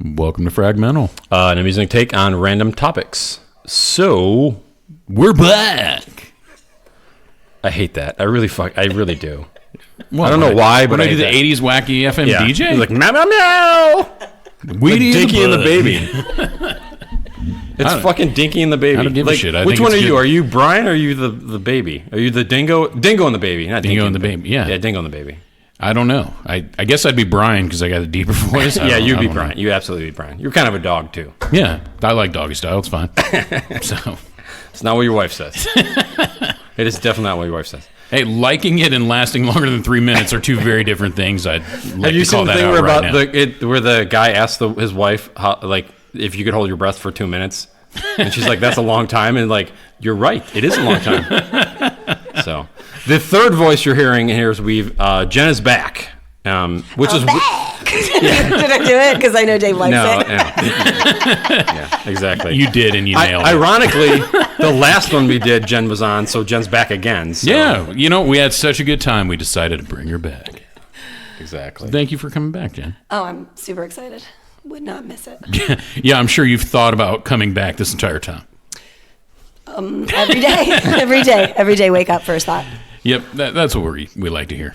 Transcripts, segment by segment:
Welcome to Fragmental. An amusing take on random topics. So, We're back. I hate that. I really do. Well, I don't know why, but when I I do the hate 80s wacky FM that. DJ? He's like, meow, meow, meow. Weedy Like Dinky and the Bud. Baby. It's fucking Dinky and the Baby. I don't give a shit. I Which think one are it's you? good. Are you Brian or are you the baby? Are you the Dingo? Dingo and the Baby. Not Dingo Dinky and the Baby, yeah. Yeah, Dingo and the Baby. I don't know. I guess I'd be Brian because I got a deeper voice. Yeah, you'd be I don't Brian. You absolutely be Brian. You're kind of a dog, too. know. Yeah, I like doggy style. It's fine. So, It's not what your wife says. It is definitely not what your wife says. hey, liking it and lasting longer than 3 minutes are two very different things. I'd like Have you to call seen the that thing out where right about now. where the guy asked his wife if you could hold your breath for 2 minutes, and she's like, "That's a long time," and like, you're right, it is a long time. So, the third voice you're hearing here is Jen is back, which is back. Did I do it? Because I know Dave likes it. Yeah, exactly. You did, and you nailed it. Ironically, the last one we did, Jen was on, so Jen's back again. So. Yeah, you know, we had such a good time, we decided to bring her back. Exactly. Thank you for coming back, Jen. Oh, I'm super excited. Would not miss it. Yeah, I'm sure you've thought about coming back this entire time. Every day, wake up first thought. Yep, that's what we like to hear.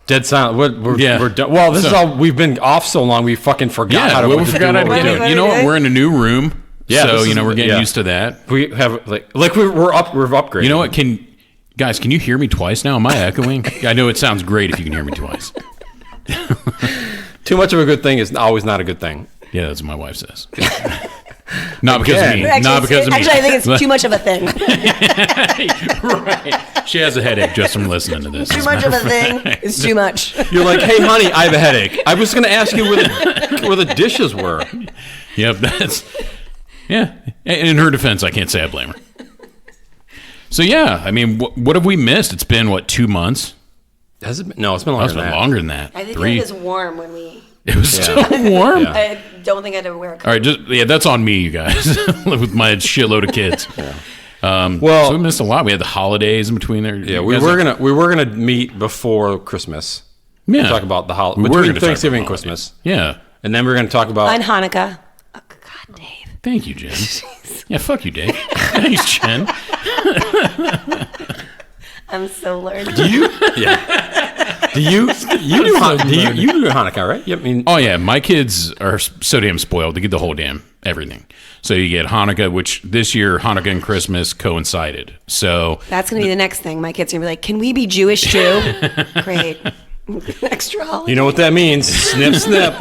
Dead silent. Yeah. We're done. Well, this is all. We've been off so long, we fucking forgot how to. we forgot how to what do we it. do. You know what? We're in a new room, Yeah, so this is- we're getting yeah. used to that. We have we're upgraded. You know what? Can you hear me twice now? Am I echoing? I know it sounds great if you can hear me twice. Too much of a good thing is always not a good thing. Yeah, that's what my wife says. Not because of me. Actually, Not because of me. Actually, I think it's too much of a thing. Right. She has a headache just from listening to this. Too much of a thing is too much. You're like, hey, honey, I have a headache. I was going to ask you where the dishes were. Yep, yeah. In her defense, I can't say I blame her. So yeah, I mean, what have we missed? It's been 2 months? Has it been? No, it's been longer It's than been that. longer than that. I think 3. it was warm when we. It was still warm. Yeah. I don't think I had to wear a coat. All right, that's on me, you guys, with my shitload of kids. Well, So we missed a lot. We had the holidays in between there. yeah, we were gonna meet before Christmas. Yeah. Talk about the holiday We were between gonna talk Thanksgiving and about Christmas, Yeah. and then we're gonna talk about. On Hanukkah. Oh, God, Dave. Thank you, Jen. Yeah, fuck you, Dave. Thanks, Jen. I'm so learned. Do you? Yeah. Do you do Hanukkah, right? Yep. I mean, Oh, yeah, my kids are so damn spoiled. They get the whole damn everything. So you get Hanukkah, which this year Hanukkah and Christmas coincided. So That's going to be the next thing. My kids are going to be like, can we be Jewish too? Great. Extra holiday. you know what that means? Snip, snip.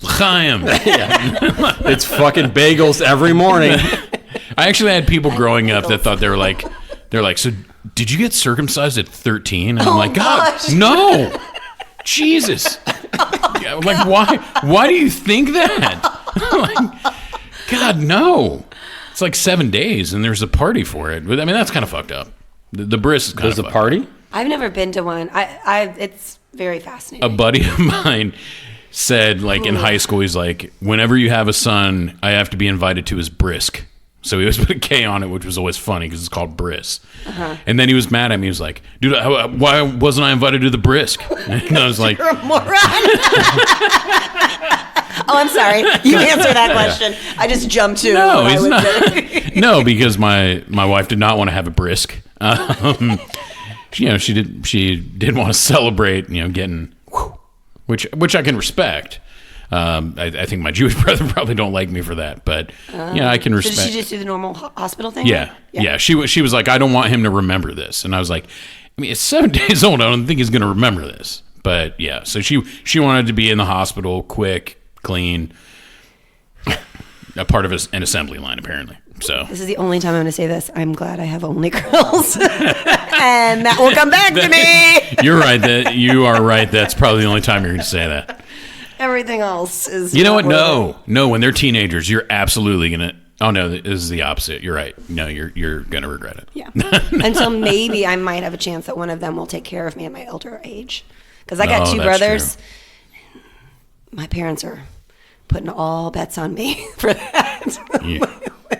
Chaim. It's fucking bagels every morning. I actually had people growing up that thought they're like, so did you get circumcised at 13? And I'm like, God, gosh. no. Jesus. Yeah, like, why do you think that? Like, God, no. It's like 7 days and there's a party for it. But I mean, that's kind of fucked up. The bris is kind There's of a party. I've never been to one. It's very fascinating. A buddy of mine said, like, in high school, he's like, whenever you have a son, I have to be invited to his brisk. So he always put a K on it, which was always funny because it's called bris. And then he was mad at me. He was like, dude, why wasn't I invited to the brisk? And I was like, You're a moron. Oh, I'm sorry. You answer that question. I just jumped to no, what I he's would not. say. No, because my wife did not want to have a brisk. She did want to celebrate, getting, which I can respect. I think my Jewish brethren probably don't like me for that, but I can respect. Did she just do the normal hospital thing? Yeah. She was like, I don't want him to remember this, and I was like, I mean, it's 7 days old. I don't think he's going to remember this, but yeah. So she wanted to be in the hospital, quick, clean, a part of an assembly line apparently. So This is the only time I'm going to say this. I'm glad I have only girls, and that will come back to me. you're right. You are right. That's probably the only time you're going to say that. Everything else is. You know what? not worth No. When they're teenagers, you're absolutely gonna. Oh no, this is the opposite. You're right. No, you're gonna regret it. it. Yeah. And so maybe I might have a chance that one of them will take care of me at my elder age, because I got Oh, two that's brothers. My parents are putting all bets on me for that. Yeah,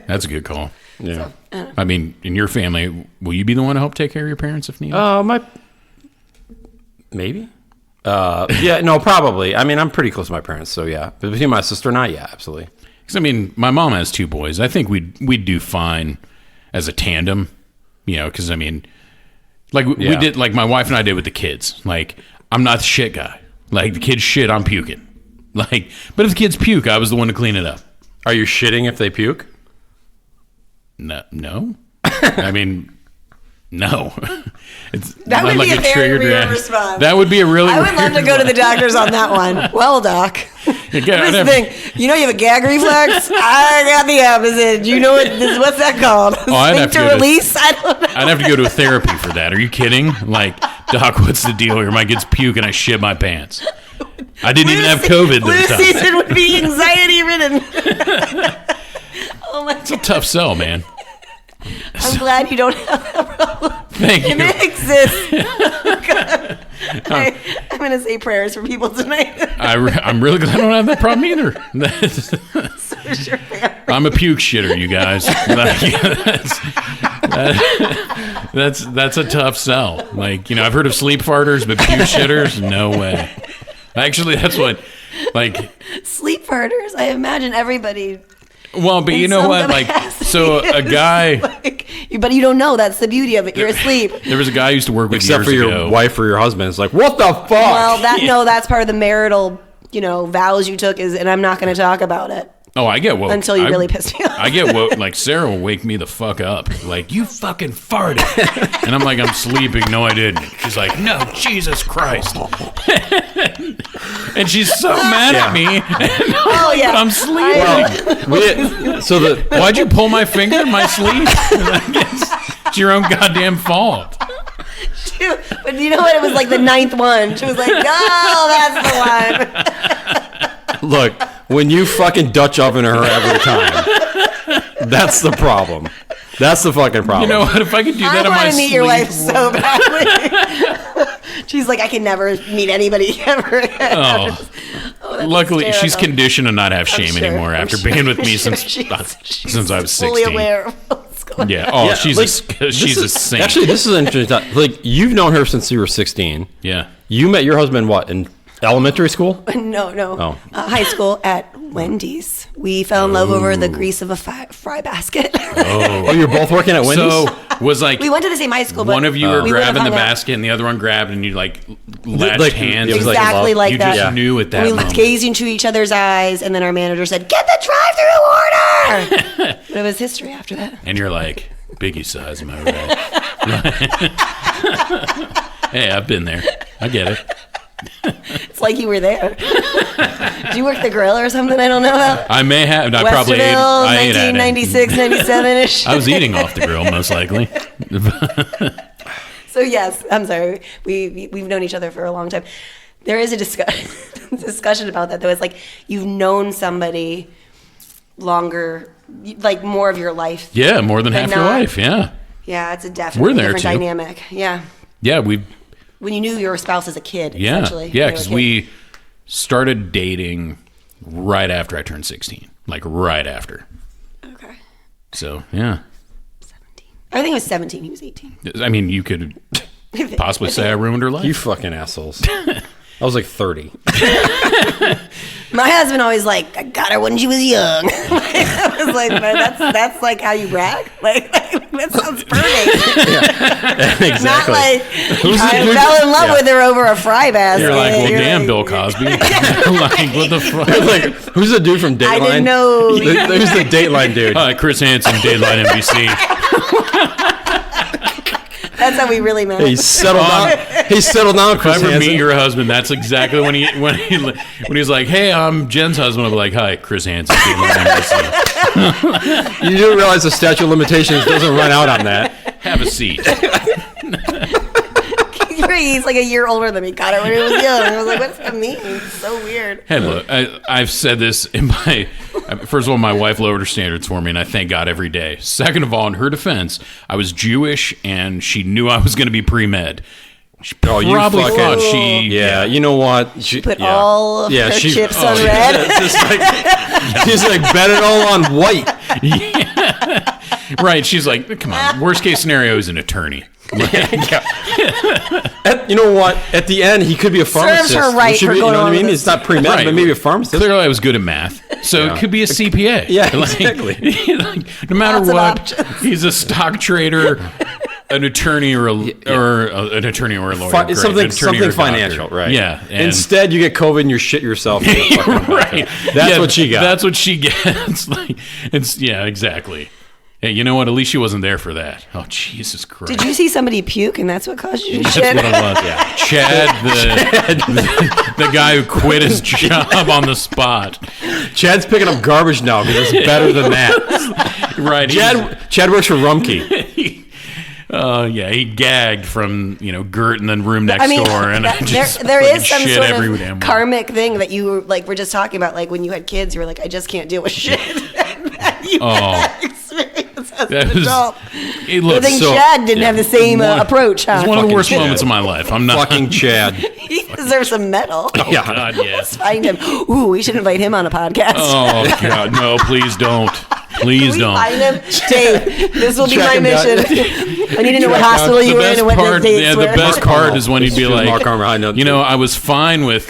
that's a good call. Yeah. I mean, in your family, will you be the one to help take care of your parents if needed? Maybe. Yeah, no, probably. I mean, I'm pretty close to my parents, so yeah. But between my sister and I, yeah, absolutely. Because I mean, my mom has 2 boys. I think we'd do fine as a tandem, because I mean, like we did, like my wife and I did with the kids. Like, I'm not the shit guy. Like, the kids shit, I'm puking. Like, but if the kids puke, I was the one to clean it up. Are you shitting if they puke? No. I mean, no. It's That would not be a very triggered weird reaction. response. That would be a really I would love to weird go to the doctors on that one. Well, doc, here's the thing. You know you have a gag reflex? I got the opposite. You know what's that called? I'd have to Sphincter release? I don't know. I'd have to go to a therapy for that. Are you kidding? Like, doc, what's the deal here? My kid's puke and I shit my pants. I didn't even have COVID this time. Season would be anxiety ridden. Oh my It's a tough sell, man. I'm glad you don't have that problem. Thank you. And it exists. I'm going to say prayers for people tonight. I'm really glad I don't have that problem either. I'm a puke shitter, you guys. That's a tough sell. Like, I've heard of sleep farters, but puke shitters, no way. Actually, that's what, like... Sleep farters? I imagine everybody... Well, but you know what? Like, so a guy... but you don't know. That's the beauty of it. You're asleep. There was a guy I used to work with Except years for your ago. wife or your husband. It's like, what the fuck? Well, that's part of the marital, vows you took and I'm not going to talk about it. Oh, I get what... Until you really pissed me off. I get what... Like, Sarah will wake me the fuck up. Like, you fucking farted. And I'm like, I'm sleeping. No, I didn't. She's like, no, Jesus Christ. And she's so mad at me. Oh, yeah. But I'm sleeping. Why'd you pull my finger in my sleep? It's your own goddamn fault. But you know what? It was like the 9th one. She was like, oh, that's the one. Look, when you fucking Dutch oven her every time, that's the problem. That's the fucking problem. You know what? If I could do that in my sleep... I want to meet your wife so badly. She's like, I can never meet anybody ever again. Oh. Luckily, she's conditioned to not have shame anymore after being with me since I was 16. Fully aware of what's going on. Yeah. Oh, Yeah, she's a saint. Actually, this is interesting. Like, you've known her since you were 16. Yeah. You met your husband, what, in elementary school? No. Oh. High school at Wendy's. We fell in love over the grease of a fry basket. Oh, you're both working at Wendy's? So, was like... We went to the same high school, but one of you were we would've grabbing the hung out. basket and the other one grabbed and you like latched Like, hands. it was like Exactly love. like You that. just knew at that We moment. gazed into each other's eyes, and then our manager said, "Get the drive-through order." But it was history after that. And you're like, Biggie size, am I right? Hey, I've been there. I get it. It's like you were there. Did you work the grill or something? I don't know about. I may have. I probably ate. Westerville, I ate at it. 1996, 97-ish. I was eating off the grill, most likely. So yes, I'm sorry. We've known each other for a long time. There is a discussion about that, though. It's like you've known somebody longer, like more of your life. Yeah, more than half your not- life. Yeah. Yeah, it's a definitely We're there, different too. dynamic. Yeah. Yeah, we. When you knew your spouse as a kid, Yeah, essentially. yeah, when because you were a kid. we started dating right after I turned 16, like right after. Okay. So yeah, 17. I think it was 17. He was 18. I mean, you could possibly say I ruined her life. You fucking assholes. I was like 30. My husband always like, I got her when she was young. I was like, man, that's like how you brag? Like that sounds perfect. Exactly. Not like Who's the I dude- fell in love Yeah. with her over a fry basket. You're like, well, You're damn, like- Bill Cosby. Like, what the fuck? Like, who's the dude from Dateline? I didn't know. Who's the Dateline dude? Chris Hansen, Dateline NBC. That's how we really met. He settled down. He settled down, If I Chris ever Hansen. meet your husband, that's exactly when he's like, hey, I'm Jen's husband. I'll be like, hi, Chris Hansen, Dateline NBC. You do realize the statute of limitations doesn't run out on that. Have a seat. He's like a year older than me. Got it when he was young. I was like, what does that mean? It's so weird. Hey, look, I've said this in my... First of all, my wife lowered her standards for me, and I thank God every day. Second of all, in her defense, I was Jewish, and she knew I was going to to be pre-med. She probably thought she... Yeah, you know what? She Put all of her chips on red. Just like, she's like, bet it all on white. Right. She's like, come on. Worst case scenario is an attorney. You know what? At the end, he could be a pharmacist. her right for You going know what I on mean? with It's not pre-med, Right. but maybe a pharmacist. Clearly, I was good at math, so it could be a CPA. Yeah, Like, exactly. like, no matter Lots of what, options. he's a stock trader, an attorney, or an attorney or a lawyer. It's Great. something An attorney or a doctor. financial, right? Yeah. And Instead, you get COVID and you shit yourself. right. That's Yeah, what she got. That's what she gets. Like, exactly. Hey, you know what? At least she wasn't there for that. Oh, Jesus Christ. Did you see somebody puke and that's what caused you to That's shit? what it was. Yeah. Chad, the guy who quit his job on the spot. Chad's picking up garbage now because it's better than that. Right. Chad works for Rumkey. Yeah, he gagged from Gert and then room next door, and I just there fucking is some shit sort every of damn karmic thing that you were just talking about, like when you had kids, you were like, I just can't deal with shit. And then you had that experience as That an was- adult. It I looks think so. Chad didn't have the same approach, huh? It's one of the Fucking worst Chad. moments of my life. I'm not Fucking Chad. He deserves some medal. Yeah. God, yes. Find him. Ooh, we should invite him on a podcast. Oh God, no! Please don't. Please Can we don't. find him? Dave, this will be Track my him down. mission. I need to know what Track hospital down. you The were in best and what part, the dates the were. best part is when he'd be It's like, Mark Armour, I know. I was fine with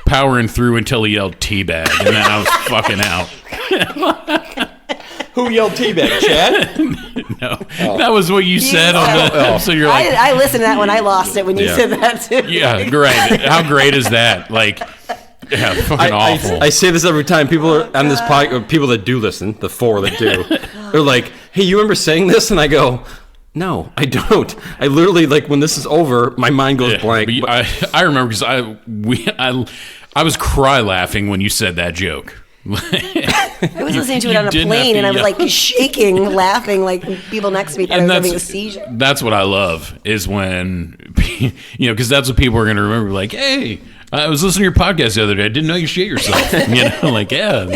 powering through until he yelled teabag, and then I was fucking out. Who yelled teabag? Chad? No, that was what you said on the. So you're like, I listened to that when I lost it when you Yeah. said that too. yeah, great. How great is that? Like, yeah, fucking awful. I say this every time. People are on this podcast, people that do listen, the 4 that do, they're like, hey, you remember saying this? And I go, no, I don't. I literally, like, when this is over, my mind goes blank. But I remember because I was cry laughing when you said that joke. I was listening to it You on a didn't have plane to and I was yell. like shaking, laughing, like people next to me thought I was having a seizure. That's what I love is when, because that's what people are going to remember. Like, hey, I was listening to your podcast the other day. I didn't know you shit yourself. Like, yeah.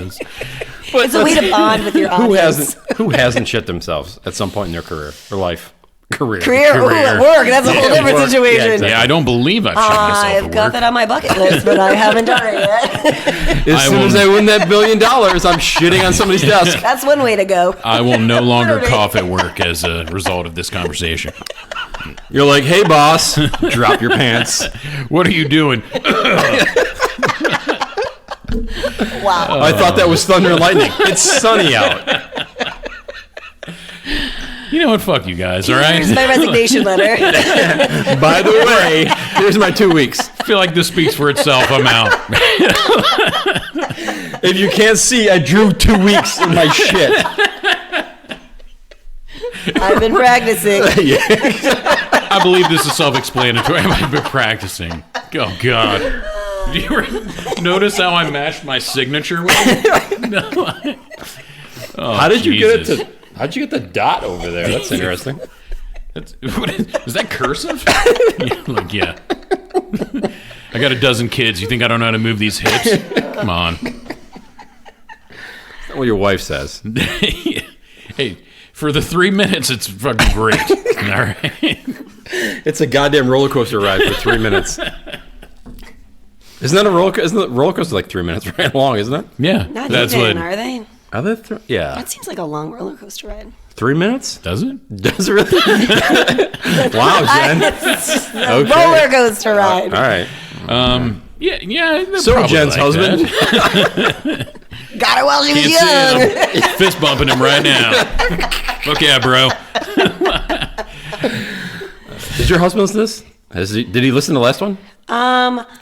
It's a way to bond with your audience. Who hasn't shit themselves at some point in their career or life? Career. Ooh, at work, that's a whole different work. situation. Yeah, exactly. Yeah, I don't believe I've shit myself I've at got work. that on my bucket list, but I haven't done it yet. As soon as I win that $1 billion, I'm shitting on somebody's desk. That's one way to go. I will no longer cough at work as a result of this conversation. You're like, hey, boss, drop your pants. What are you doing? Wow. I thought that was thunder and lightning. It's sunny out. You know what? Fuck you guys, all right? Here's my resignation letter. By the way, here's my 2 weeks. I feel like this speaks for itself. I'm out. If you can't see, I drew 2 weeks in my shit. I've been practicing. I believe this is self-explanatory. I've been practicing. Oh, God. Do you notice how I mashed my signature with it? No. Oh, How did you get it Jesus. to... How'd you get the dot over there? That's interesting. Is that cursive? Like, yeah. I got a dozen kids. You think I don't know how to move these hips? Come on. That's not what your wife says. Hey, for the 3 minutes, it's fucking great. All right. It's a goddamn roller coaster ride for 3 minutes. Isn't that a roller coaster? Isn't the roller coaster like 3 minutes right long, isn't it? Yeah. Not That's even, what. are they? Are they yeah. That seems like a long roller coaster ride. 3 minutes? Does it? Does it really? Wow, Jen. Okay. Roller coaster ride. All right. Yeah. they're So probably Jen's like husband. that. Got her while she was Can't see young. it. I'm fist bumping him right now. Fuck yeah, bro. Did your husband listen to this? Did he listen to the last one?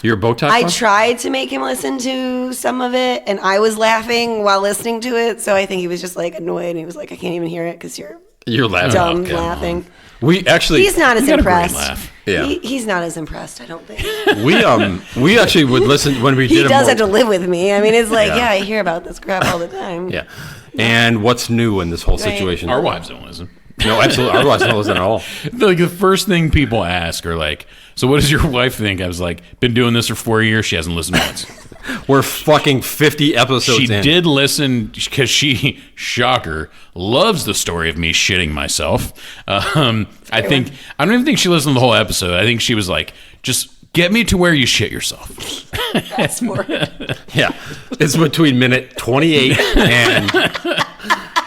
Your Botox I one? tried to make him listen to some of it, and I was laughing while listening to it. So I think he was just like annoyed, and he was like, "I can't even hear it because you're You're laughing. dumb Okay. laughing." We actually... He's not as You got a great impressed. laugh. Yeah. He's not as impressed. I don't think We actually would listen when we he did a does more- have to live with me. I mean, it's like, Yeah. yeah, I hear about this crap all the time. Yeah. And what's new in this whole situation? Our wives don't listen. No, absolutely. Our wives don't listen at all. Like the first thing people ask are like, "So what does your wife think?" I was like, "Been doing this for 4 years. She hasn't listened once." We're fucking 50 episodes She in. did listen because she, shocker, loves the story of me shitting myself. I don't even think she listened to the whole episode. I think she was like, "Just get me to where you shit yourself." That's more. Yeah. It's between minute 28 and...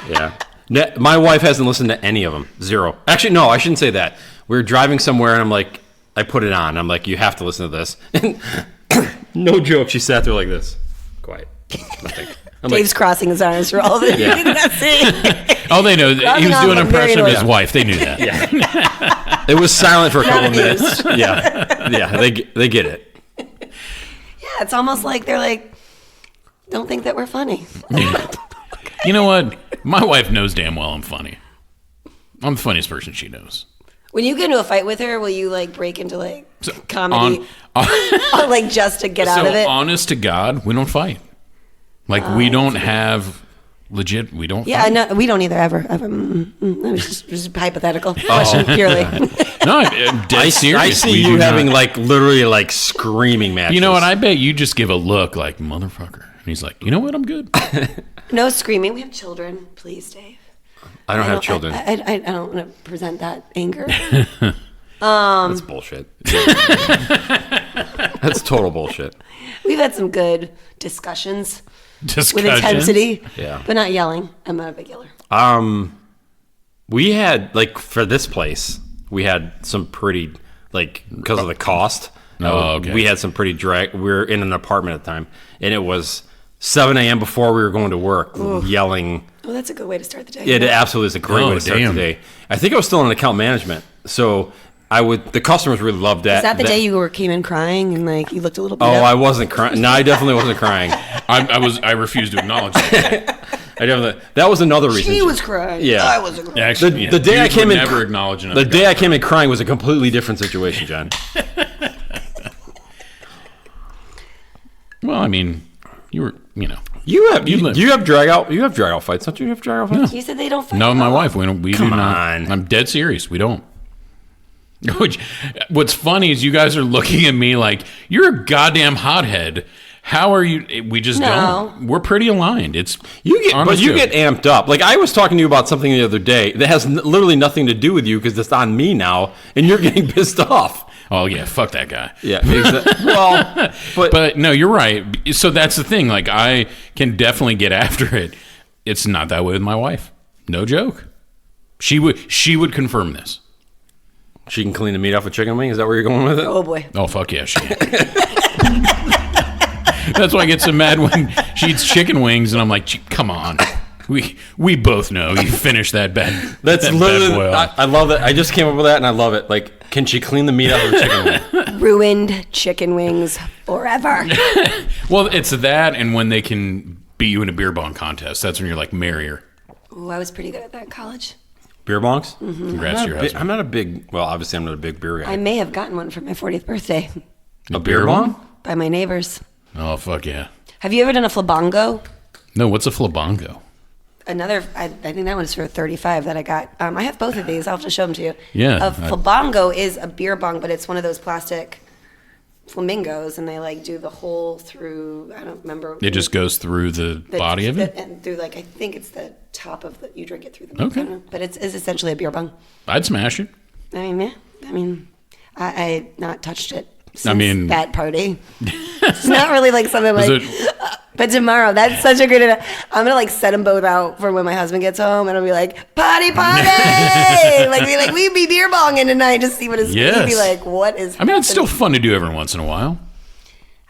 Yeah. My wife hasn't listened to any of them. Zero. Actually, no, I shouldn't say that. We were driving somewhere, and I'm like, I put it on. I'm like, you have to listen to this. And no joke, she sat there like this. Quiet. Nothing. Dave's crossing his arms for all of it. Yeah. That's it. Oh, they know. He was doing an impression of his wife. They knew that. Yeah. It was silent for a couple of minutes. Yeah. They get it. Yeah, it's almost like they're like, don't think that we're funny. You know what? My wife knows damn well I'm funny. I'm the funniest person she knows. When you get into a fight with her, will you like break into like comedy, like just to get out of it? Honest to God, we don't fight. Like we don't have legit. We don't. Yeah, fight. no, we don't either. Ever. That was just hypothetical question purely. No, I'm dead serious. I see you having like literally like screaming matches. You know what? I bet you just give a look like motherfucker, and he's like, you know what? I'm good. No screaming. We have children. Please, Dave. I don't have children. I don't want to present that anger. That's bullshit. That's total bullshit. We've had some good discussions with Discussions? intensity, Yeah. but not yelling. I'm not a big yeller. We had like for this place, we had some pretty like because of the cost. Oh, okay. We had some pretty drag. We were in an apartment at the time, and it was 7 a.m. before we were going to work, yelling. Oh, that's a good way to start the day. It absolutely is a great way to start the day. I think I was still in account management, so the customers really loved that. Is that the day you came in crying and like you looked a little beat Oh, up? I wasn't crying. No, I definitely wasn't crying. I refuse to acknowledge that. That was another reason. She was crying. Yeah. I wasn't crying. Actually, The day I dudes came would in, never acknowledge another the day guy. I came in crying was a completely different situation, John. Well, I mean, you were, You have drag out fights, don't you? You have drag out fights. You said they don't fight. No, at my all. wife. We don't. We Come do not. on. I'm dead serious. We don't. What's funny is you guys are looking at me like you're a goddamn hothead. How are you? We just No. don't. We're pretty aligned. It's But honest you joke. get amped up. Like I was talking to you about something the other day that has literally nothing to do with you because it's on me now, and you're getting pissed off. Oh yeah, fuck that guy. Yeah. Well, But no, you're right. So that's the thing. Like I can definitely get after it. It's not that way with my wife. No joke. She would confirm this. she can clean the meat off a chicken wing. Is that where you're going with it? Oh boy. Oh fuck yeah, she. That's why I get so mad when she eats chicken wings, and I'm like, come on. We both know you finished that bad. That's that literally. bad boil. I love it. I just came up with that, and I love it. Like, can she clean the meat out of a chicken wing? Ruined chicken wings forever. Well, it's that, and when they can beat you in a beer bong contest, that's when you're like, marry her. Ooh, I was pretty good at that in college. Beer bongs? Congrats to your husband. I'm not a big. Well, obviously, I'm not a big beer guy. I may have gotten one for my 40th birthday A beer bong? by my neighbors. Oh fuck yeah. Have you ever done a flabango? No, what's a flabango? I think that one's for 35 that I got. I have both of these. I'll have to show them to you. Yeah, A flabango is a beer bong, but it's one of those plastic flamingos, and they like do the hole through. I don't remember. It just goes through the body of it. and through like I think it's the top of the. You drink it through the. Okay. I don't know, but it's essentially a beer bong. I'd smash it. I mean, yeah. I mean, I not touched it. I mean- that party. It's not really like something Was like. it- But tomorrow, that's such a good. I'm gonna like set them both out for when my husband gets home, and I'll be like, "Potty, like we be beer bonging tonight, just see what it's. Yes. He'd be like, "What is?" I mean, it's still happening?" fun to do every once in a while.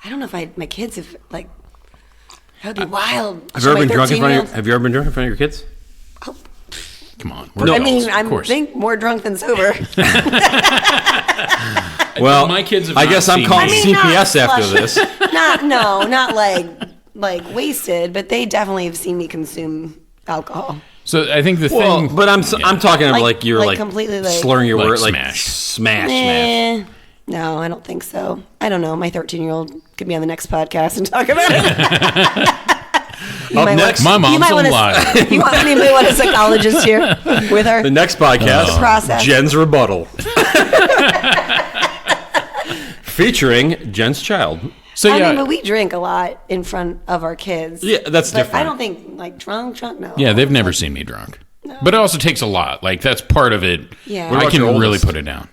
I don't know if my kids have like. That would be wild. Have you ever been drunk in front of your? 13-year-old Have you ever been drunk in front of your kids? Come on. We're I adults, mean, of I'm course. think more drunk than sober. Well, my kids have I not guess I'm seen calling me. CPS after flush- this. not like wasted, but they definitely have seen me consume alcohol. So I think the Well, thing. but I'm talking about Like- like you're like like completely, like- slurring your Like word like smash. smash. No, I don't think so. I don't know. My 13-year-old could be on the next podcast and talk about it. Up next, My mom's alive. You anybody want a psychologist here with her? the next podcast, Process. Jen's rebuttal, featuring Jen's child. So I yeah, mean, but we drink a lot in front of our kids. Yeah, that's but different. I don't think like drunk. No. yeah, they've never seen me drunk. But it also takes a lot. Like that's part of it. Yeah. What I about can your really oldest? put it down.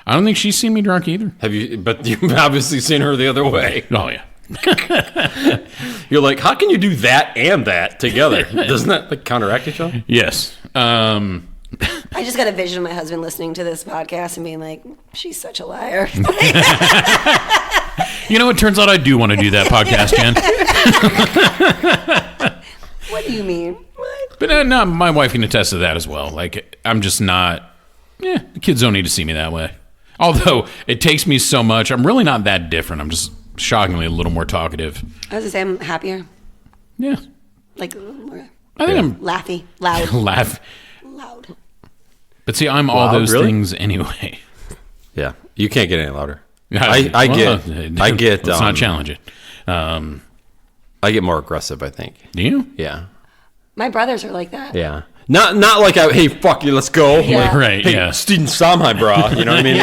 I don't think she's seen me drunk either. Have you? But you've obviously seen her the other way. Oh yeah. You're like, how can you do that and that together? Doesn't that like counteract each other? Yes. I just got a vision of my husband listening to this podcast and being like, she's such a liar. You know, it turns out I do want to do that podcast, Jen. What do you mean? What? But no, my wife can attest to that as well. Like, I'm just not. The kids don't need to see me that way. Although it takes me so much, I'm really not that different. I'm just shockingly a little more talkative. I was gonna say I'm happier. Yeah, Like a little more I think I'm laughy, loud, laugh. loud. But see, I'm all Loud, those really? things anyway. Yeah, you can't get any louder. I get. Let's not challenge it. I get more aggressive, I think. Do you? Yeah. My brothers are like that. Yeah. Not like hey, fuck you, let's go. Yeah. Like, Right. hey, Yeah. Steven Samhai, bra. You know what I mean?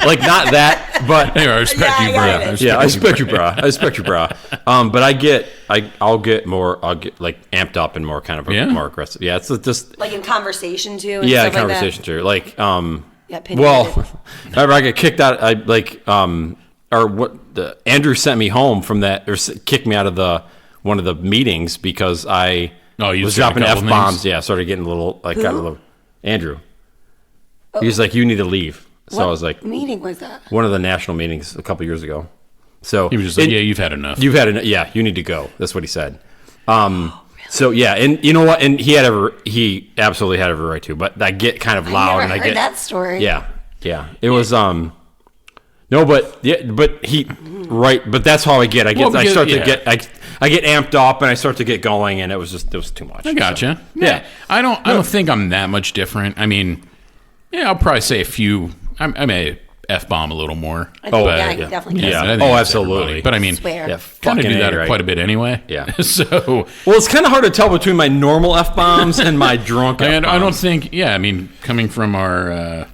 Like not that, but Hey, I respect Yeah, you, I bro. got it. I respect you, bra. I respect you, bra. But I'll get like amped up and more kind of more aggressive. Yeah, it's just Like in conversation too. And yeah, stuff conversation too. Like opinionated. well, whenever I get kicked out, Andrew sent me home from that, or kicked me out of one of the meetings because I you was said a dropping couple F-bombs. names? Yeah, started getting a little got a little. Andrew. He was like, "You need to leave." So What I was like, meeting was that? one of the national meetings a couple years ago. So He was just like, yeah, you've had enough. You've had enough. Yeah, you need to go. That's what he said. So yeah, and you know what? And he absolutely had every right to. But I get kind of loud, I and never I heard get that story. Yeah. It was no, but but that's how I get. I get amped up, and I start to get going, and it was too much. I gotcha. So, Yeah. I don't think I'm that much different. I mean, I'll probably say a few. I may F-bomb a little more. I think, Oh, yeah, yeah. definitely. Yeah. I think Oh, that's absolutely. everybody. But I mean, Swear. Yeah, kind of fucking do that right. quite a bit anyway. Yeah. So Well, it's kind of hard to tell between my normal F-bombs and my drunk F-bombs. I don't think. Yeah, I mean, coming from our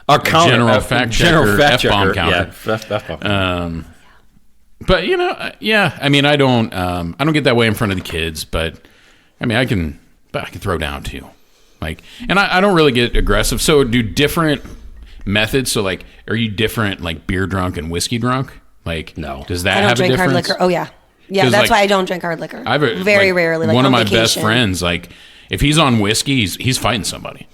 counter, general fact checker, F-bomb counter. Yeah, F-bomb. But I mean, I don't get that way in front of the kids, but I mean, I can throw down too, like, and I don't really get aggressive. So do different methods. So like, are you different, like beer drunk and whiskey drunk? Like, No. does that I don't have drink a hard difference? liquor. Oh yeah, 'Cause, that's like, why I don't drink hard liquor. I have very rarely. Like one of on my best vacation. friends, like if he's on whiskey, he's fighting somebody.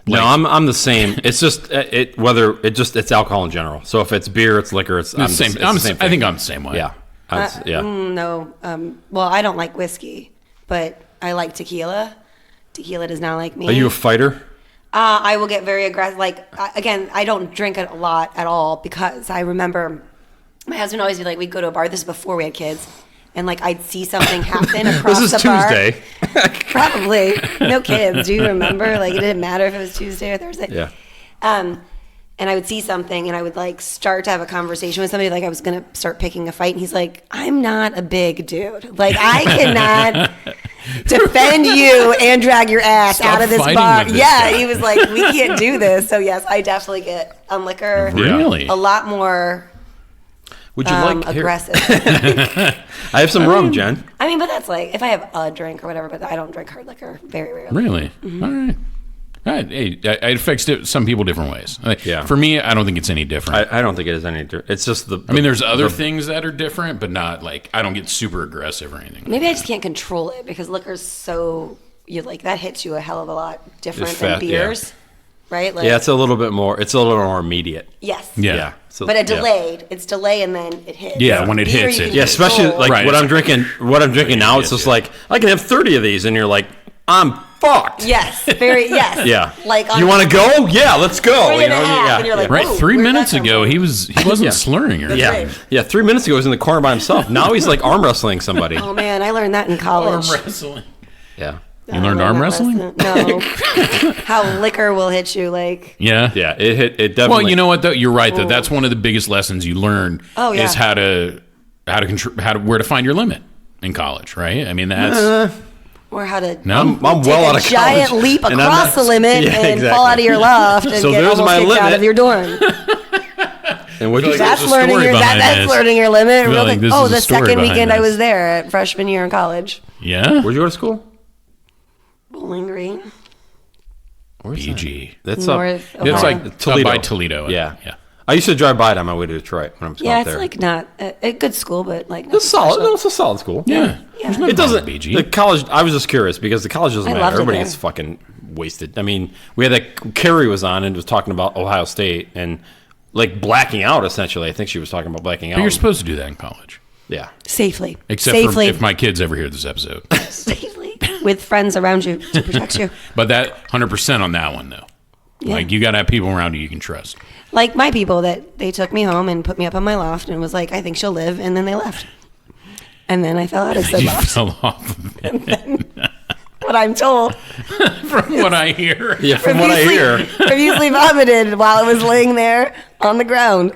No, I'm the same. It's just it's alcohol in general. So if it's beer, it's liquor. It's The same. the same I thing. think I'm the same way. Yeah. No. Well, I don't like whiskey, but I like tequila. Tequila does not like me. Are you a fighter? I will get very aggressive. Like, again, I don't drink it a lot at all because I remember my husband always be like, we'd go to a bar. This is before we had kids. And, like, I'd see something happen across This is the bar. Tuesday. Probably. No kids. Do you remember? Like, it didn't matter if it was Tuesday or Thursday. Yeah. And I would see something and I would, like, start to have a conversation with somebody. Like, I was going to start picking a fight. And he's like, I'm not a big dude. Like, I cannot defend you and drag your ass Stop out of this fighting bar. with this Yeah, guy. he was like, we can't do this. So, yes, I definitely get on liquor Really? a lot more Would you like here? aggressive. I have some rum, Jen. I mean, but that's like, if I have a drink or whatever, but I don't drink hard liquor very rarely. Really? Mm-hmm. All right. All right. Hey, it affects some people different ways. Like, Yeah. For me, I don't think it's any different. I don't think it is any different. It's just I mean, there's other things that are different, but not like I don't get super aggressive or anything. Maybe I just can't control it because liquor's so, that hits you a hell of a lot different It's than fat, yeah. beers. Right? Like, Yeah, it's a little bit more. It's a little more immediate. yes. Yeah. So, But yeah. delayed. It's delay and then it hits. Yeah, when it Beer hits, you it- can Yeah, especially control. like Right, what it's I'm drinking. What I'm drinking now, it's just like I can have 30 of these, and you're like, I'm fucked. Yes. Very, yes. Yeah. Like, you want to go? Yeah, let's go. Three You and a know, half, yeah. and you're like, Right, whoa, 3 where'd that minutes come ago, from? he wasn't Yeah. slurring or Yeah, right. yeah. 3 minutes ago, he was in the corner by himself. Now he's like arm wrestling somebody. Oh, man, I learned that in college. wrestling. Yeah, You learned arm wrestling? No. How liquor will hit you, like. Yeah. yeah. It hit. It definitely. Well, you know what though? You're right though. That's one of the biggest lessons you learn Oh, yeah. is how to where to find your limit in college, right? I mean, that's Or how to no. I'm well take out a of giant college, leap and I'm across not- the limit Yeah, and fall out of exactly. your loft and So get there's almost my kicked out limit. of your dorm. And what'd you Like, say? That's There's a learning story your behind that's this. learning your limit. feel Real like quick. this Oh, is a the story second behind weekend I this. was there at freshman year in college. Yeah. Where'd you go to school? Bowling Green. Where's BG. That's North up. Ohio. It's like Toledo. by Toledo. Yeah. Yeah. I used to drive by it on my way to Detroit when I was Yeah, out it's there. like not a good school, but like It's solid. No, it's a solid school. Yeah. Yeah. There's nothing It doesn't. wrong with BG. The college. I was just curious because the college doesn't I matter. loved it Everybody there. gets fucking wasted. I mean, we had that Carrie was on and was talking about Ohio State and like blacking out. Essentially, I think she was talking about blacking out. But you're supposed to do that in college. Yeah. Safely. Except Safely. for if my kids ever hear this episode. Safely. With friends around you to protect you. But that 100% on that one, though. Yeah. Like, you got to have people around you can trust. Like my people that they took me home and put me up on my loft and was like, I think she'll live. And then they left. And then I fell out of said You loft. fell off of it. What I'm told. From what I hear. Yeah. From what I hear. Profusely vomited while it was laying there on the ground.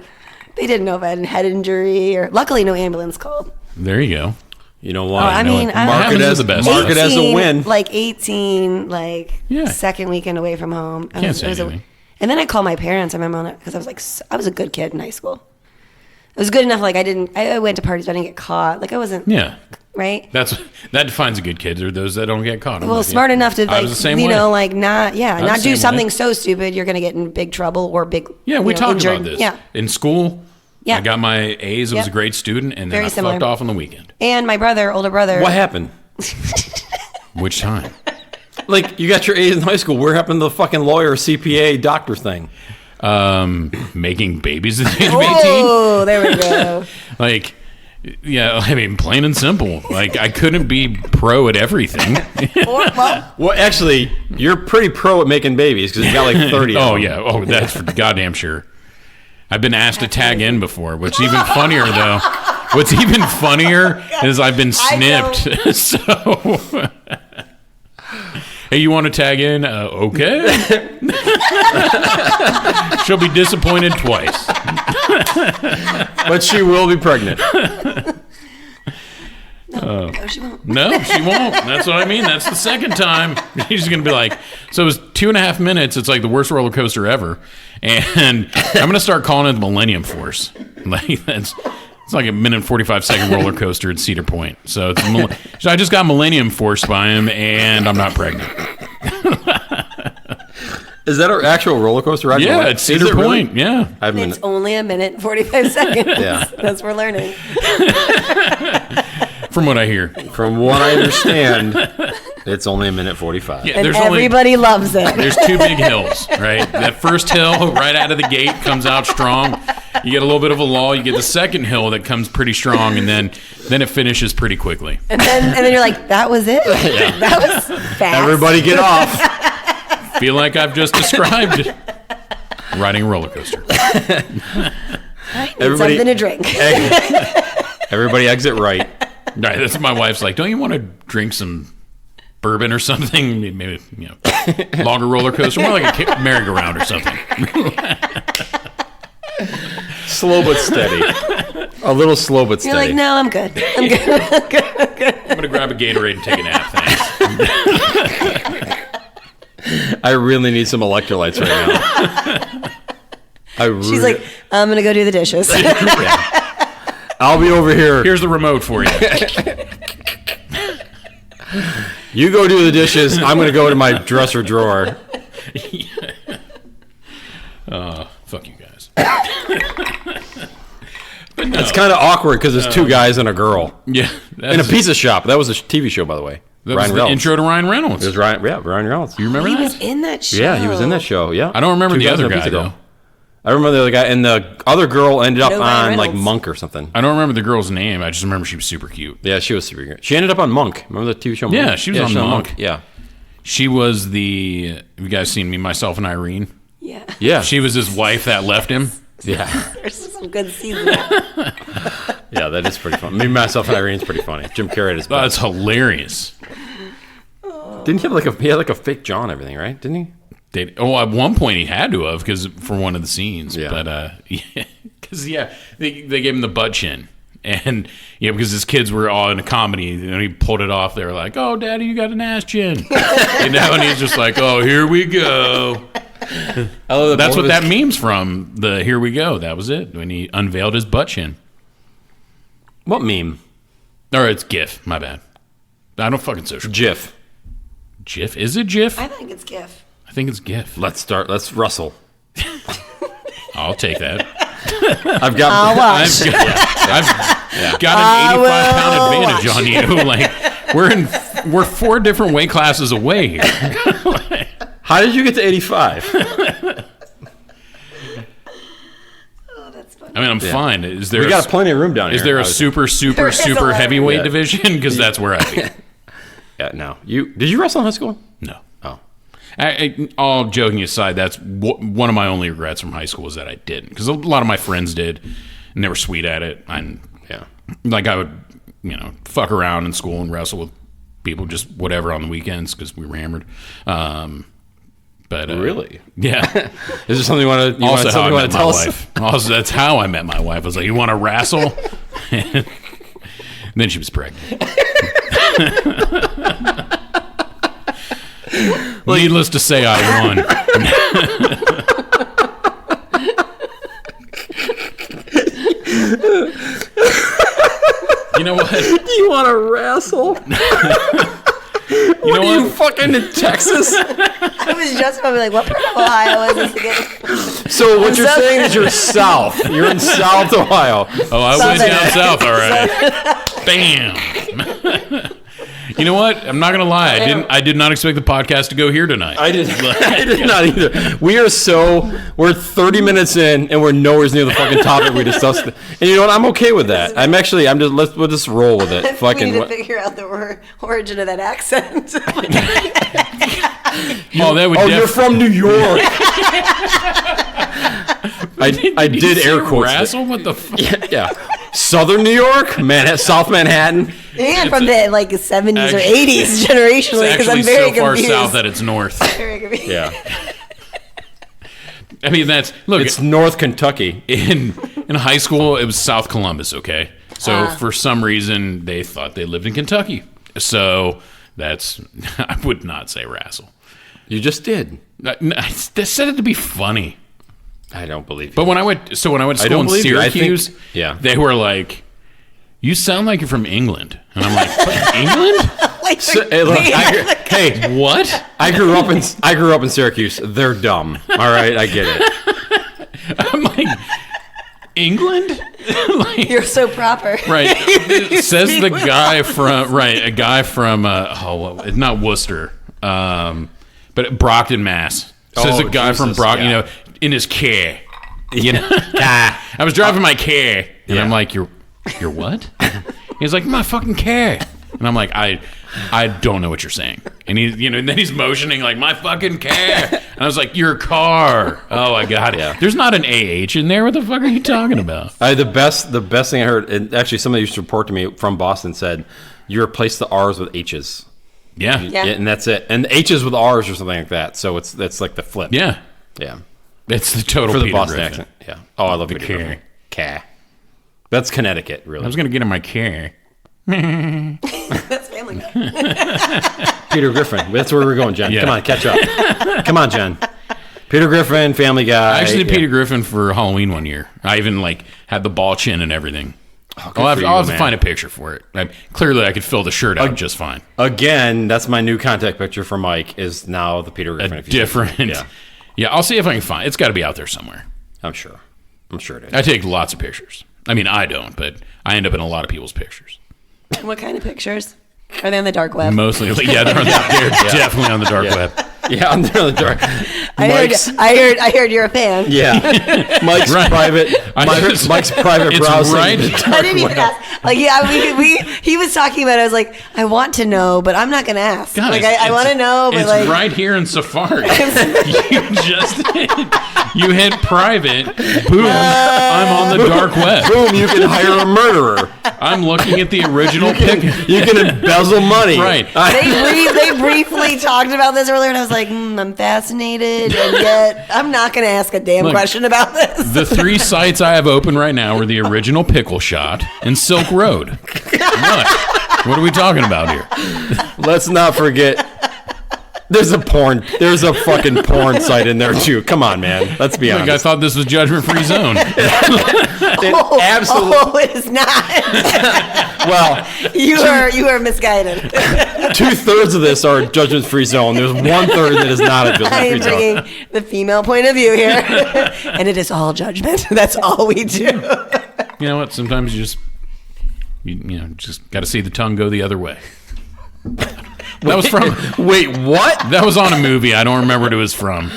They didn't know if I had a head injury or luckily no ambulance called. There you go. You know what? Oh, I mean, I mark it as the best. Mark it as a 18, win. Like 18, Yeah. second weekend away from home. Can't say anything. And then I called my parents. I remember because I was like, I was a good kid in high school. I was good enough. Like I went to parties, but I didn't get caught. Like I wasn't. Yeah. Right. That defines a good kid. Are those that don't get caught. I'm Well, with you. smart enough to I like, was the same you way. know, like not the do same something way. so stupid you're going to get in big trouble or big. Yeah, we talked injured. about this. Yeah. In school, Yeah. I got my A's. I was Yep. a great student, and then Very I similar. fucked off on the weekend. And my older brother. What happened? Which time? Like you got your A's in high school. Where happened to the fucking lawyer, CPA, doctor thing? Making babies at the age of 18? Oh, there we go. Like, yeah, I mean, plain and simple. Like, I couldn't be pro at everything. Well, actually, you're pretty pro at making babies because you got like 30. of Oh, them. yeah. Oh, that's for goddamn sure. I've been asked to tag in before. What's even funnier, though, what's even funnier is I've been snipped. So, hey, you want to tag in? Okay. She'll be disappointed twice. But she will be pregnant. No, she won't. No, she won't. That's what I mean. That's the second time. She's going to be like, so it was 2.5 minutes. It's like the worst roller coaster ever. And I'm going to start calling it the Millennium Force. Like, it's like a minute and 45-second roller coaster at Cedar Point. So, so I just got Millennium Force by him, and I'm not pregnant. Is that an actual roller coaster ride? Yeah, at Cedar Point. Yeah. I've been. It's only a minute and 45 seconds. Yeah. That's what we're learning. From what I hear. From what I understand, it's only a minute 45. Yeah, And there's everybody loves it. There's two big hills, right? That first hill right out of the gate comes out strong. You get a little bit of a lull. You get the second hill that comes pretty strong, and then it finishes pretty quickly. And then you're like, that was it? That was fast. Everybody get off. Feel like I've just described riding a roller coaster. Everybody, Something to drink. everybody exit right. Right, that's what my wife's like. Don't you want to drink some bourbon or something? Maybe, longer roller coaster, more like a merry-go-round or something. Slow but steady. A little slow but steady. You're like, no, I'm good. I'm good. I'm going to grab a Gatorade and take a nap, thanks. I really need some electrolytes right now. She's like, I'm going to go do the dishes. I'll be over here. Here's the remote for you. You go do the dishes. I'm going to go to my dresser drawer. Fuck you guys. But no. It's kind of awkward because it's two guys and a girl Yeah. in a pizza shop. That was a TV show, by the way. That was Ryan the Reynolds. intro to Ryan Reynolds. It was Ryan. Yeah, Ryan Reynolds. You remember He that? was in that show. Yeah, he was in that show. Yeah, I don't remember Two the guys other and a guy, pizza girl. though. I remember the other guy, and the other girl ended up No, Ryan on like Reynolds. Monk or something. I don't remember the girl's name. I just remember she was super cute. Yeah, she was super good. She ended up on Monk. Remember the TV show? Monk? Yeah, she was on Monk. Yeah, She was the. Have you guys seen Me, Myself, and Irene? Yeah. yeah, She was his wife that left him. yeah, There's some good season. yeah. That is pretty funny. Me, Myself, and Irene's pretty funny. Jim Carrey at his best. That's hilarious. Didn't he have like a fake jaw and everything, right? Didn't he? At one point he had to have because for one of the scenes. Yeah. But because they gave him the butt chin, and because his kids were all in a comedy, and he pulled it off. They were like, "Oh, Daddy, you got an ass chin," and he's just like, "Oh, here we go." I love that. That's both what of that meme's from. The "Here we go." That was it when he unveiled his butt chin. What meme? Or it's GIF. My bad. I don't fucking social. GIF. GIF? Is it GIF? I think it's GIF. I think it's GIF. Let's start. Let's rustle. I'll take that. I've got. I'll watch. I've got an 85-pound advantage on you. Like we're 4 different weight classes away here. How did you get to 85? Oh, that's funny. I mean, I'm fine. Is there? We got plenty of room down here. Is there a super There is a lot of heavyweight room. division? Because that's where I'd be. Yeah, no. Did you wrestle in high school? No. Oh. All joking aside, that's one of my only regrets from high school is that I didn't, because a lot of my friends did, and they were sweet at it. And like I would, fuck around in school and wrestle with people, just whatever on the weekends because we were hammered. But Really? yeah. Is there something you want to? Also, how I met my tell us? wife. Also, that's how I met my wife. I was like, "You want to wrestle?" And then she was pregnant. Needless to say, I won. You know what? Do you want to wrestle? You know You what? fucking in Texas? I was just about to be like, what part of Ohio is this again? So what you're saying is you're south. You're in South Ohio. Oh, I went Southern. down south. All right. Bam. You know what? I'm not gonna lie. I did not expect the podcast to go here tonight. I did not either. We're 30 minutes in and we're nowhere near the fucking topic we discussed. And you know what? I'm okay with that. We'll just roll with it. We need to figure out the origin of that accent. That would you're from New York. I did air quotes. Wrestle? What the fuck? Yeah. Southern New York, South Manhattan. And from the 70s or Actually- 80s generationally, because Actually, I'm very so far confused. south that it's north. Very confused. Yeah. I mean, It's North Kentucky. in high school, it was South Columbus, okay? So for some reason, they thought they lived in Kentucky. So I would not say wrestle. You just did. They said it to be funny. I don't believe you. But when I went to school in don't believe you. I think- Syracuse, yeah. they were like, "You sound like you're from England," and I'm like, "What, England? Like, Hey, look, hey, What?" I grew up in Syracuse. They're dumb. All right, I get it. I'm like, England? Like, you're so proper. right. Says the guy from a guy from not Worcester, but Brockton, Mass. Says Oh, a guy from Jesus, Brockton, yeah. in his car. I was driving my car, and I'm like, "You're what?" He's like, "My fucking car," and I'm like, I don't know what you're saying. And and then he's motioning like, "My fucking car," and I was like, "Your car." Oh, I got it. Yeah. There's not an AH in there. What the fuck are you talking about? The best thing I heard, and actually somebody used to report to me from Boston said, you replace the R's with H's. Yeah. Yeah. And that's it. And the H's with R's or something like that. So that's like the flip. Yeah. Yeah. It's the total For the Peter Boston Griffin. accent. Yeah. Oh, I love Peter car. Griffin. Car. That's Connecticut, really. I was gonna get in my car. That's Family Guy. Peter Griffin. That's where we're going, Jen. Yeah. Come on, catch up. Come on, Jen. Peter Griffin, Family Guy. I actually did Yeah. Peter Griffin for Halloween one year. I even had the ball chin and everything. good I'll have, for you, I'll have to man. find a picture for it. Clearly, I could fill the shirt out just fine. Again, that's my new contact picture for Mike. Is now the Peter A Griffin. if you see it. different. Yeah, Yeah, I'll see if I can find. It's got to be out there somewhere. I'm sure. I'm sure it is. I take lots of pictures. I mean, I don't, but I end up in a lot of people's pictures. What kind of pictures? Are they on the dark web? Mostly, they're definitely on the dark web. Yeah, I'm there in the dark. I heard you're a fan. Yeah, Mike's Right. private. Mike's private It's browsing. right. I didn't even ask. Like, he was talking about it. I was like, I want to know, but I'm not going to ask. Guys, like, I want to know, but it's like, right here in Safari. you hit private. Boom! I'm on the dark web. Boom! You can hire a murderer. I'm looking at the original pic. You can embezzle money. Right. they briefly talked about this earlier, and I was like, I'm fascinated, and yet I'm not going to ask a damn Look, question about this. The 3 sites I have open right now are the original Pickle Shot and Silk Road. What? What are we talking about here? Let's not forget There's a fucking porn site in there too. Come on, man. Let's be honest. I thought this was judgment-free zone. Absolutely. Oh, it is not. Well, you are misguided. 2/3 of this are judgment-free zone. There's 1/3 that is not a I judgment-free am zone. bringing the female point of view here, and it is all judgment. That's all we do. You know what? Sometimes you just got to see the tongue go the other way. That was from. Wait, what? That was on a movie. I don't remember what it was from.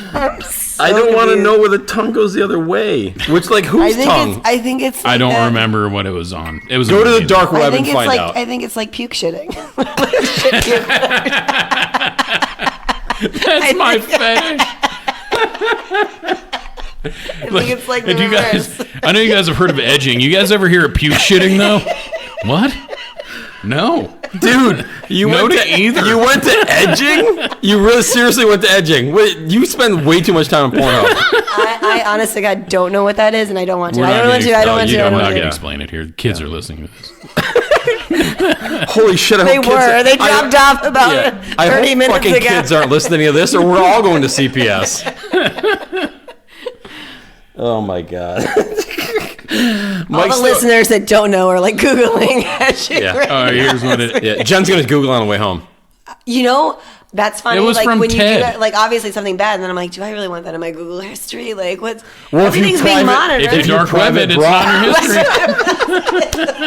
I don't want to know where the tongue goes the other way. Which, like, whose tongue? I think it's. I like don't that. remember what it was on. It was Go a to movie. the dark web and find like, out. I think it's like puke shitting. That's my fetish. I think it's like the And you reverse. guys, I know you guys have heard of edging. You guys ever hear of puke shitting though? What? No, Dude, you No went to either. You went to edging? You really seriously went to edging? Wait, you spend way too much time on Pornhub. I honestly, God, don't know what that is, and I don't want to. We're I not don't want gonna- to. I don't no, want you to. I don't- don't We're not want going to to. explain it here. The kids are listening to this. Holy shit! I They hope kids were. They dropped off about I 30 hope minutes fucking ago. kids aren't listening to this, or we're all going to CPS. Oh my god! All the listeners that don't know are like Googling that shit. Yeah. right All right, here's what it. Yeah, Jen's gonna Google on the way home. You know, that's funny. It was like from when you do Ted. that, like obviously something bad, and then I'm like, do I really want that in my Google history? Like, what's Well, if you everything's being private- monitored? If you dark web it, it's Private on your history.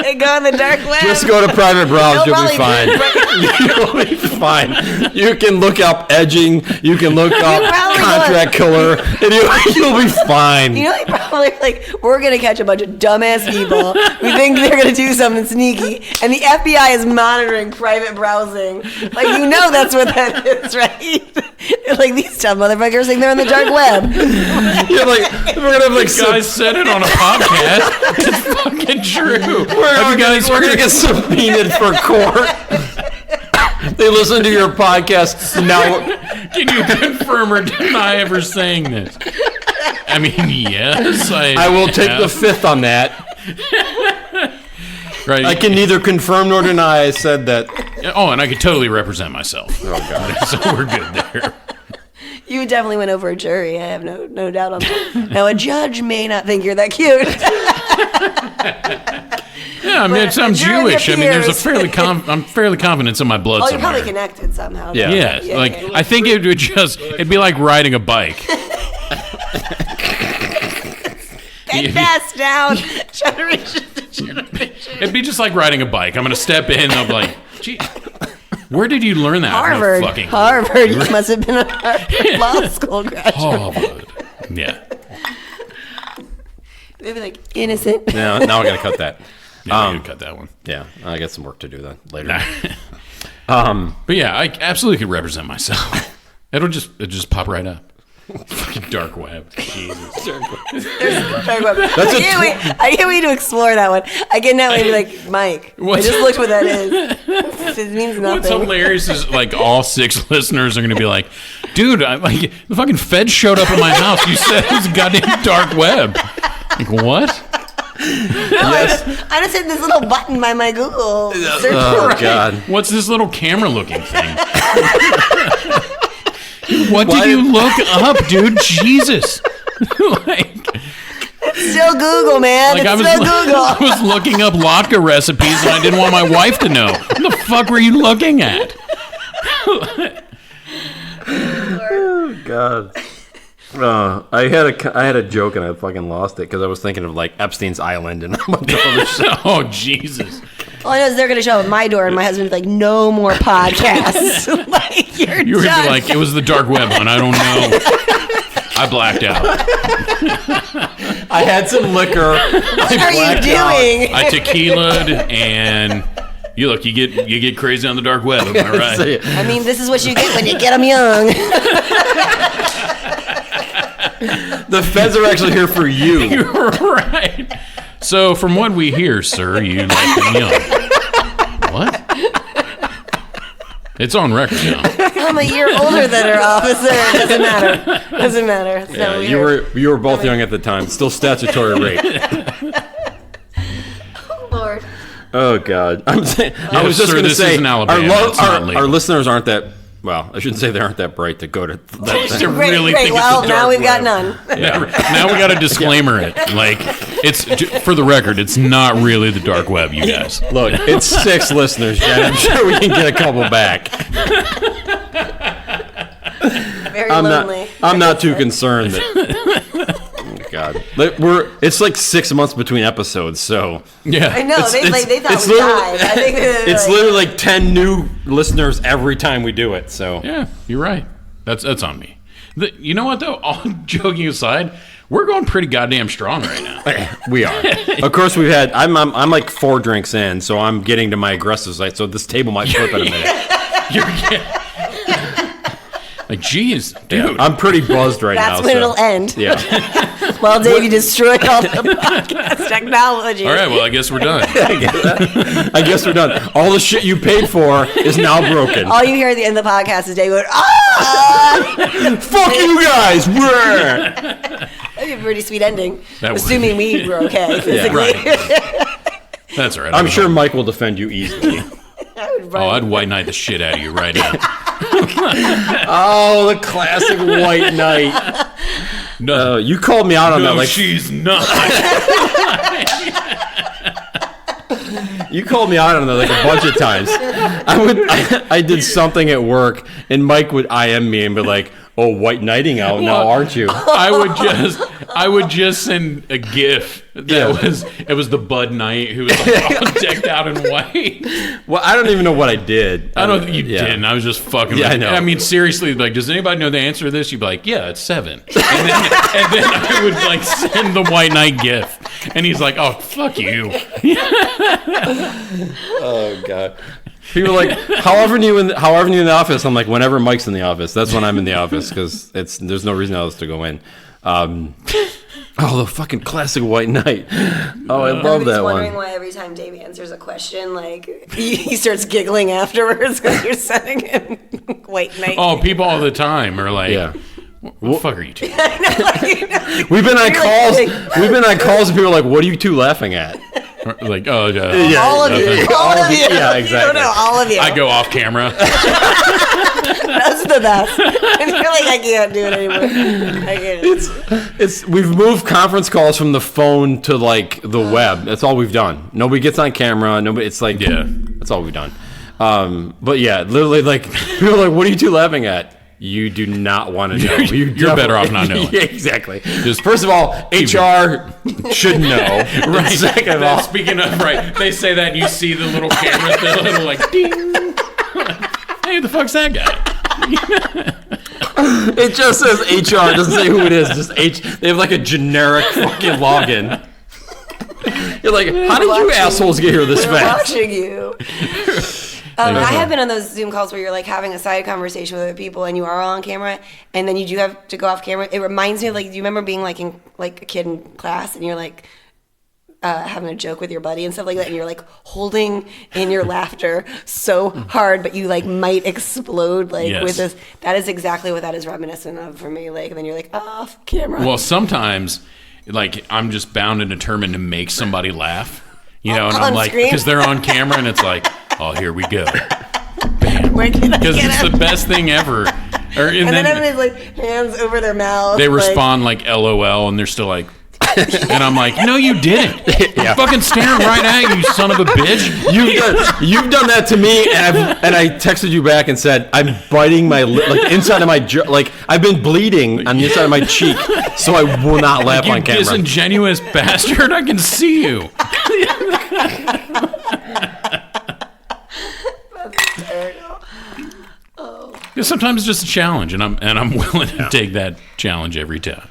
They go on the dark web. Just go to private browse. They'll You'll be fine. probably You'll be fine. You can look up edging. You can look up probably contract killer, and you'll be fine. You know, they probably like, we're gonna catch a bunch of dumbass people. We think they're gonna do something sneaky, and the FBI is monitoring private browsing. Like, you know, that's what that is, right? Like, these dumb motherfuckers think they're on the dark web. You're like, we're gonna have like The guy said it on a podcast. It's fucking true. we're gonna get subpoenaed for court. They listen to your podcast now. Can you confirm or deny ever saying this? I mean, yes. I will take the fifth on that. Right. I can neither confirm nor deny I said that. Oh, and I could totally represent myself. Oh god. So we're good there. You definitely went over a jury. I have no doubt on that. Now, a judge may not think you're that cute. Yeah, I mean, But I'm during your Jewish. I mean, there's a peers- I'm fairly confident in my blood Oh, you're somewhere. probably connected somehow. Yeah. Yes, Yeah, like yeah. I think it'd be like riding a bike. Bend fast down. Try to reach it. It'd be just like riding a bike. I'm gonna step in. And I'm like, gee, where did you learn that? I have no Harvard. fucking clue. Harvard. You must have been a Harvard law school graduate. Harvard. Yeah. Maybe like innocent. Now I gotta cut that. Yeah, you cut that one. Yeah, I got some work to do then later. But yeah, I absolutely could represent myself. It'll just pop right up. Fucking dark web. Jesus. I can't wait to explore that one. I can now be like, Mike, I What's- just looked what that is. It means What's nothing. hilarious is like all 6 listeners are gonna be like, dude, like the fucking feds showed up at my house. You said it was a goddamn dark web. Like what? Yes. I just hit this little button by my Google. search Oh bar. god. What's this little camera looking thing? What Why did you did- look up, dude? Jesus. like Still Google, man. I It's was still Google. I was looking up latke recipes and I didn't want my wife to know. What the fuck were you looking at? Oh god. I had a joke and I fucking lost it because I was thinking of like Epstein's Island and a bunch of other shit. Oh Jesus. All I know is they're going to show up at my door, and my husband's like, no more podcasts. Like, you're You were done. like, it was the dark web, hon. I don't know. I blacked out. I had some liquor. What are you doing? I tequilaed and you get crazy on the dark web. Am I right? I mean, this is what you get when you get them young. The feds are actually here for you. You're right. So, from what we hear, sir, you like them young. What? It's on record now. I'm a year older than her, officer. It doesn't matter. Doesn't matter. It's Yeah, not you weird. were both young at the time. Still statutory rape. Oh, Lord. Oh God. I was just sir, going to this say is in Alabama. It's not legal. our listeners aren't that Well, I shouldn't say they aren't that bright to go to that. To really Great. think Well, it's the now dark we've got web. none. Yeah. Now we got to disclaimer it. Like, it's for the record, it's not really the dark web, you guys. Look, it's 6 listeners, Jen. I'm sure we can get a couple back. Very lonely. I'm not too concerned that. Oh my God, it's like 6 months between episodes, so Yeah. I know. They thought it's we literally- died. I think it's literally like 10 new listeners every time we do it. So Yeah, you're right. That's on me. You know what, though? All joking aside, we're going pretty goddamn strong right now. we are. Of course, we've had. I'm like 4 drinks in, so I'm getting to my aggressive side. So this table might flip in a minute. You're like, geez, dude. I'm pretty buzzed right now. That's when it'll end. Yeah. Well, Dave, you destroyed all the podcast technology. All right, well, I guess we're done. I guess we're done. All the shit you paid for is now broken. All you hear at the end of the podcast is Dave going, ah! Fuck you guys. That'd be a pretty sweet ending. That would. Assuming we were okay physically. Right. That's all right. I'm sure Mike will defend you easily. I would run. Oh, I'd white knight the shit out of you right now. Oh, the classic white knight. No, You called me out on that. no, Like she's not. you called me out on that like a bunch of times. I did something at work, and Mike would IM me and be like, "Oh, white knighting out now, aren't you?" I would just send a GIF it was the Bud Knight who was like all decked out in white. Well, I don't even know what I did. I don't think you Yeah. didn't. I was just fucking. Yeah, with I know. I mean, seriously, like, does anybody know the answer to this? You'd be like, yeah, it's 7. And then I would like send the White Knight GIF, and he's like, oh, fuck you. Oh God. People are like, however new in the office. I'm like, whenever Mike's in the office, that's when I'm in the office because there's no reason else to go in. The fucking classic White Knight. Oh, I love Everybody's that wondering one. why every time Dave answers a question, like he starts giggling afterwards because you're sending him White Knight. Oh, people all the time are like, Yeah. what the fuck are you doing? We've been on You're calls. like- We've been on calls, and people are like, "What are you two laughing at?" Like, oh, Yeah. all of you, nothing. all of you. Yeah, You exactly. don't know, all of you. I go off camera. That's the best. I feel like I can't do it anymore. I can't. We've moved conference calls from the phone to like the web. That's all we've done. Nobody gets on camera. Nobody. It's like Yeah. That's all we've done. But yeah, literally, like people are like, "What are you two laughing at?" You do not want to know. You're better off not knowing. Yeah, exactly. Just first of all, HR should know. Right. Second of all, Speaking of, right, they say that and you see the little camera, the little like, ding. Hey, who the fuck's that guy? it just says HR. It doesn't say who it is. Just H. They have like a generic fucking login. You're like, how did you assholes get here this We're fast? watching you. I have been on those Zoom calls where you're like having a side conversation with other people and you are all on camera and then you do have to go off camera. It reminds me of like, do you remember being like in like a kid in class and you're like having a joke with your buddy and stuff like that and you're like holding in your laughter so hard but you like might explode like Yes. with this. That is exactly what that is reminiscent of for me. Like, and then you're like off camera. Well, sometimes, like, I'm just bound and determined to make somebody laugh, you know, and I'm On like, screen? because they're on camera and it's like, oh, here we go. Where can I Because get it's it? the best thing ever. And And then then everybody's like hands over their mouth. they like- respond like LOL and they're still like, and I'm like, no, you didn't. I'm fucking staring right at you, son of a bitch. You've done that to me, and I texted you back and said I'm biting my lip, like inside of my like I've been bleeding on the inside of my cheek, so I will not laugh You on camera. disingenuous bastard, I can see you. Because sometimes it's just a challenge, and I'm willing to take that challenge every time.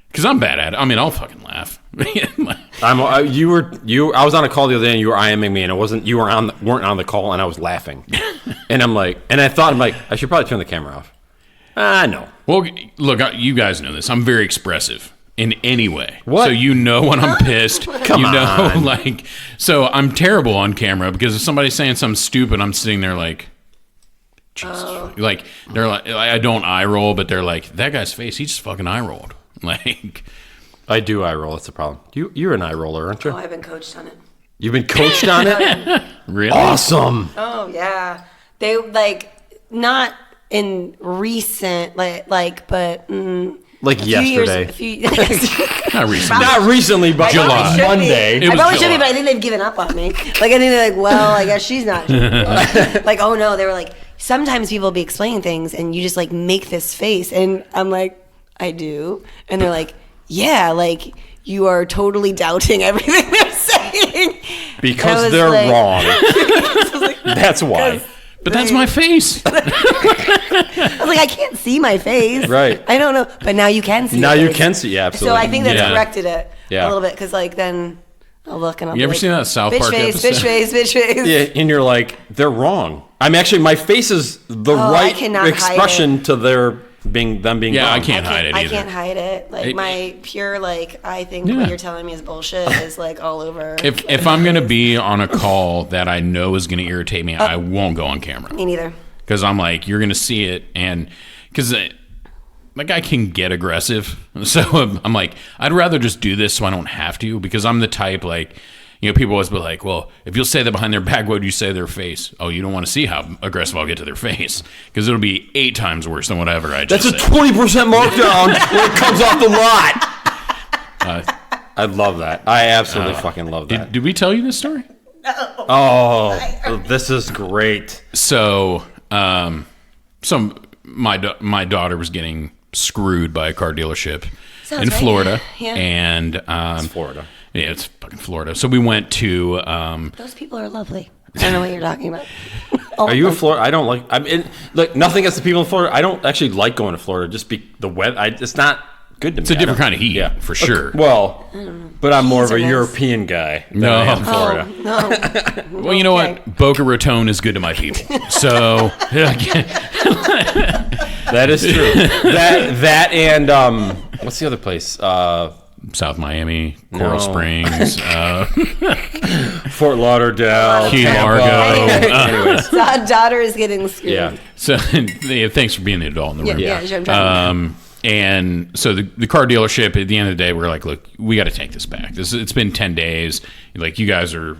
Because I'm bad at it. I mean, I'll fucking laugh. I was on a call the other day, and you were IMing me, and it wasn't you weren't on the call, and I was laughing, and I'm like, I should probably turn the camera off. No. Well, look, you guys know this. I'm very expressive in any way. What? So you know when I'm pissed. Come you know, on. like, so I'm terrible on camera because if somebody's saying something stupid, I'm sitting there like, Jesus. Like, they're like, I don't eye roll, but they're like, that guy's face, he just fucking eye rolled. Like, I do eye roll. That's the problem. You're an eye roller, aren't you? Oh, I've been coached on it. You've been coached on it. really? Awesome. Oh yeah, they like not in recent, but Like yesterday. Not recently. Not recently, but July. Monday. It was I probably should July. be, but I think they've given up on me. Like, I think they're like, well, I guess she's not. Like, oh no, they were like, sometimes people will be explaining things and you just like make this face. And I'm like, I do. And they're like, yeah, like you are totally doubting everything they're saying. Because they're wrong. That's why. But that's my face. I was like, I can't see my face. Right. I don't know. But now you can see Now it. you can see, yeah, absolutely. So I think that's Yeah. corrected it Yeah. a little bit because like then I'll look and I'll You be ever like, seen that South bitch Park face, episode? bitch face, bitch face. Yeah, and you're like, they're wrong. I'm actually, my face is the I right cannot hide expression to them being Yeah, wrong. I can't hide it I either. can't hide it. Like my pure like I think Yeah. what you're telling me is bullshit is like all over. If I'm gonna be on a call that I know is gonna irritate me, I won't go on camera. Me neither. Because I'm like, you're gonna see it, and because like I can get aggressive, so I'm like, I'd rather just do this so I don't have to. Because I'm the type like, you know, people always be like, well, if you'll say that behind their back, what would you say to their face? Oh, you don't want to see how aggressive I'll get to their face because it'll be 8 times worse than whatever I just That's a said. 20% markdown when it comes off the lot. I love that. I absolutely fucking love that. Did we tell you this story? Oh, this is great. So, my daughter was getting screwed by a car dealership Sounds in right. Florida, Yeah. and Florida. Yeah, it's fucking Florida. So we went to. Those people are lovely. I don't know what you're talking about. Are you in Florida? I don't like. I mean, like nothing against the people in Florida. I don't actually like going to Florida. Just the weather. It's not good to me. It's a different kind of heat, for sure. Well, but I'm more of a Jesus. European guy than No. I am Florida. Oh, no. Well, you know Okay. what? Boca Raton is good to my people. So That is true. that and what's the other place? South Miami, Coral No. Springs, Fort Lauderdale, Key Tampa. Largo. Anyways, Daughter is getting screwed. yeah. So yeah, thanks for being the adult in the room. Yeah, sure, I'm trying. And so the car dealership, at the end of the day, we're like, look, we got to take this back. It's been 10 days. Like, you guys are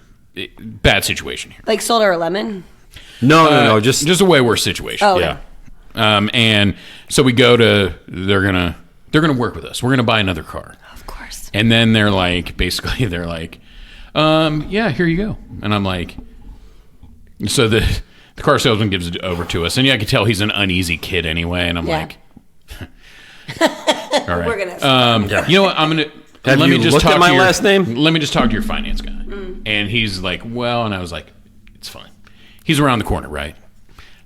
bad situation here. Like sold her a lemon. No, just a way worse situation. Oh, yeah. And so we go to, they're gonna work with us. We're gonna buy another car. Of course. And then they're like, yeah, here you go. And I'm like, so the car salesman gives it over to us, and I can tell he's an uneasy kid anyway. And I'm Yeah. like, all right. We're gonna. You know what? I'm gonna. Have let you me just looked talk at my to your, last name? Let me just talk to your finance guy. And he's like, well, and I was like, it's fine. He's around the corner, right?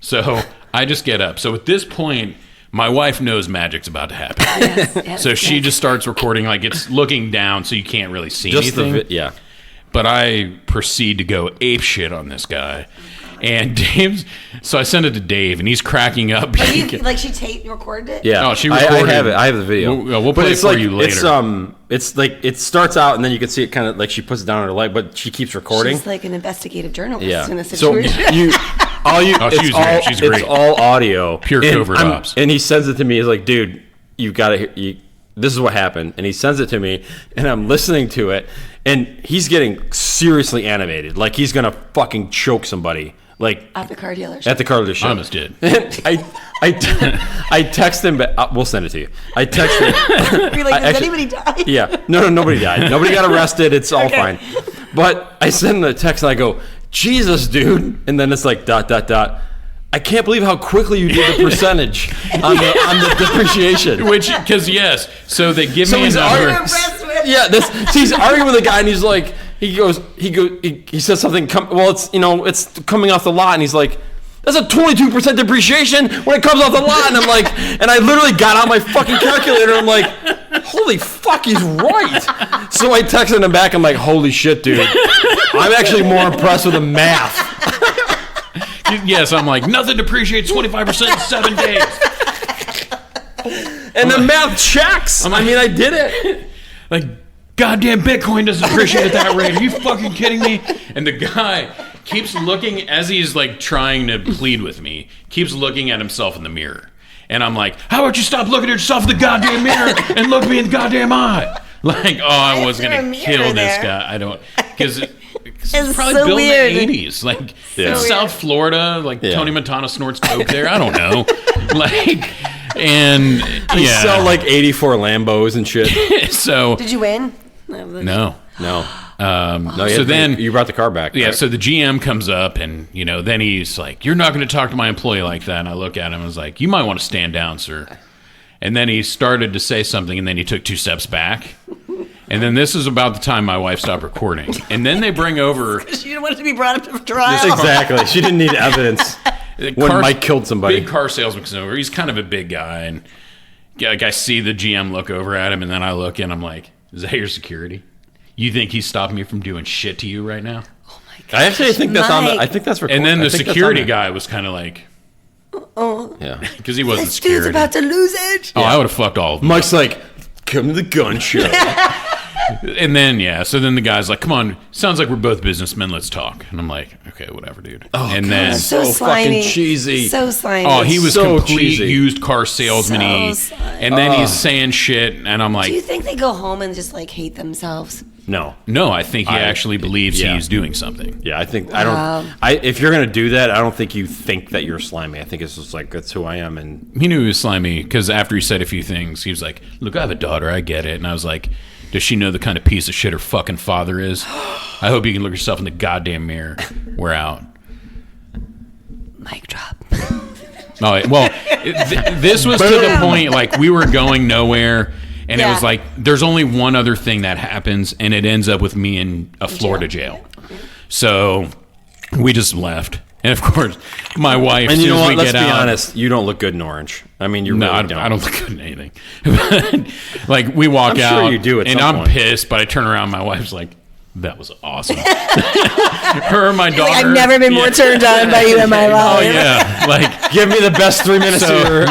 So I just get up. So at this point, my wife knows magic's about to happen. Yes, So she just starts recording, like it's looking down, so you can't really see just anything. yeah. But I proceed to go ape shit on this guy. And so I send it to Dave, and he's cracking up. Like she recorded it. Yeah. Oh, she I recorded. have it. I have the video. We'll play it for you later. It's like it starts out and then you can see it kind of like she puts it down on her light, but she keeps recording. She's like an investigative journalist Yeah. in a So situation. she's great. She's great. It's all audio. Pure And covert I'm- ops. And he sends it to me. He's like, dude, you got to. This is what happened. And he sends it to me, and I'm listening to it, and he's getting seriously animated, like he's gonna fucking choke somebody, like At the car dealership. at the car dealership. I almost did. I text him, but we'll send it to you. I text him. You're like, does actually- anybody die? Yeah. No, nobody died. Nobody got arrested. It's all fine. But I send him a text and I go, Jesus, dude. And then it's like ... I can't believe how quickly you did the percentage on the depreciation. Because yes, so they give So me a he's number. arguing- Yeah, so he's arguing with the guy and he's like, he says something. It's coming off the lot and he's like, that's a 22% depreciation when it comes off the lot. And I'm like, and I literally got out my fucking calculator. And I'm like, holy fuck, he's right. So I texted him back. I'm like, holy shit, dude. I'm actually more impressed with the math. Yes, I'm like, nothing depreciates 25% in 7 days. And the math checks. I mean, I did it. Like, goddamn Bitcoin doesn't appreciate at that rate. Are you fucking kidding me? And the guy keeps looking, as he's like trying to plead with me, keeps looking at himself in the mirror. And I'm like, how about you stop looking at yourself in the goddamn mirror and look me in the goddamn eye? Like, oh, I was threw a gonna mirror kill this there. guy. I don't, because it's It's probably so built weird. in the 80s. Like Yeah. it's South Florida, like Yeah. Tony Montana snorts coke there. I don't know. Like, and They yeah, sell like 84 Lambos and shit. so Did you win? no. No. No, you so had- then you brought the car back. yeah, right? so the GM comes up and, then he's like, you're not going to talk to my employee like that. And I look at him and was like, you might want to stand down, sir. And then he started to say something and then he took 2 steps back. And then this is about the time my wife stopped recording. And then they bring over She didn't want it to be brought up for trial. Exactly. She didn't need evidence the when Mike killed somebody. Big car salesman comes over. He's kind of a big guy. And like, I see the GM look over at him and then I look and I'm like, is that your security? You think he's stopping me from doing shit to you right now? I actually think that's on the. I Mike. think that's recorded. And then I the think that's security on there. guy was kind of like, Yeah. because he wasn't This dude's security. about to lose it. Oh, I would have fucked all of them. Mike's like, come to the gun show. And then, so then the guy's like, come on, sounds like we're both businessmen, let's talk. And I'm like, okay, whatever, dude. And then, So So slimy. fucking cheesy. So slimy. oh, he was so complete cheesy. used car salesman-y. So slimy. And then he's saying shit, and I'm Do you like, think they go home and just like hate themselves? No. no, I think he actually believes yeah. he's doing something. Yeah, I think Wow. if you're gonna do that, I don't think you think that you're slimy. I think it's just like that's who I am, and He knew he was slimy, because after he said a few things, he was like, look, I have a daughter, I get it. And I was like, does she know the kind of piece of shit her fucking father is? I hope you can look yourself in the goddamn mirror. We're out. Mic drop. Oh, well, this was to the point, like, we were going nowhere, and it Yeah. was like, there's only one other thing that happens, and it ends up with me in a Florida jail. So we just left. And, of course, my wife, and as you soon know as what? we Let's get be out... honest, you don't look good in orange. I mean, you No, really I don't look good in anything. Like, we walk I'm sure out, you do at and some I'm point. pissed, but I turn around, my wife's like, that was awesome. Her and my daughter... Like, I've never been more turned on by you in my life. Oh, yeah. Like... give me the best 3 minutes So, of your.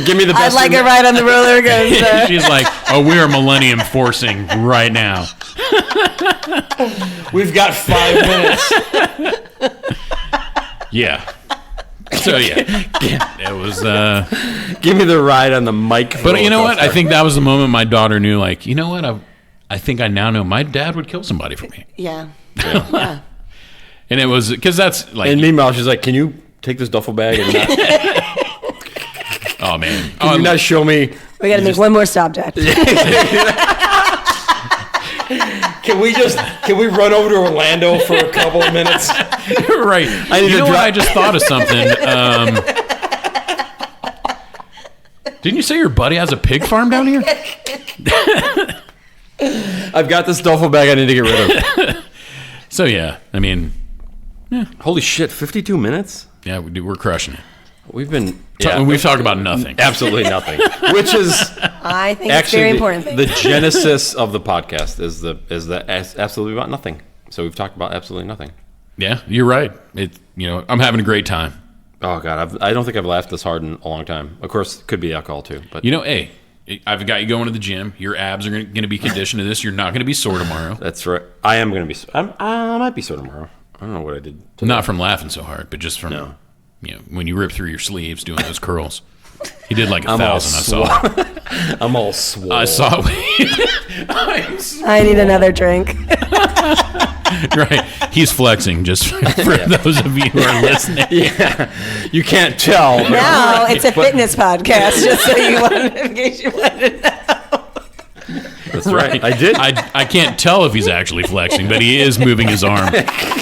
Give me the best. I'd like 3 a ride on the roller coaster. She's like, oh, we are Millennium Forcing right now. We've got 5 minutes. Yeah. So, yeah. It was... Give me the ride on the mic. But you know what? I think that was the moment my daughter knew, like, you know what? I think I now know my dad would kill somebody for me. Yeah. Yeah. And it was... Because that's, like... And meanwhile, she's like, "Can you take this duffel bag and not, oh, man. can you not show me? We got to make one more stop, Dad. Can we run over to Orlando for a couple of minutes?" Right. I need you to know what? drop- I just thought of something. Didn't you say your buddy has a pig farm down here? I've got this duffel bag I need to get rid of. So, yeah. I mean, Holy shit, 52 minutes? yeah, we're crushing it. We've been We've talked about nothing. absolutely nothing. Which is I think it's a actually very important thing. the genesis of the podcast is absolutely about nothing. So we've talked about absolutely nothing. Yeah, you're right. I'm having a great time. Oh god, I don't think I've laughed this hard in a long time. Of course, it could be alcohol too, but Hey, I've got you going to the gym. Your abs are going to be conditioned to this. You're not going to be sore tomorrow. that's right. I am going to be. I might be sore tomorrow. I don't know what I did. Not from laughing so hard, but just from No. when you rip through your sleeves doing those curls. He did like I'm all 1,000. I saw. I'm all swole. I saw. I need another drink. Right. He's flexing just for those of you who are listening. Yeah, you can't tell. but- Now it's a fitness podcast, just so you wanted, in case you wanted to know. That's right. I did. I can't tell if he's actually flexing, but he is moving his arm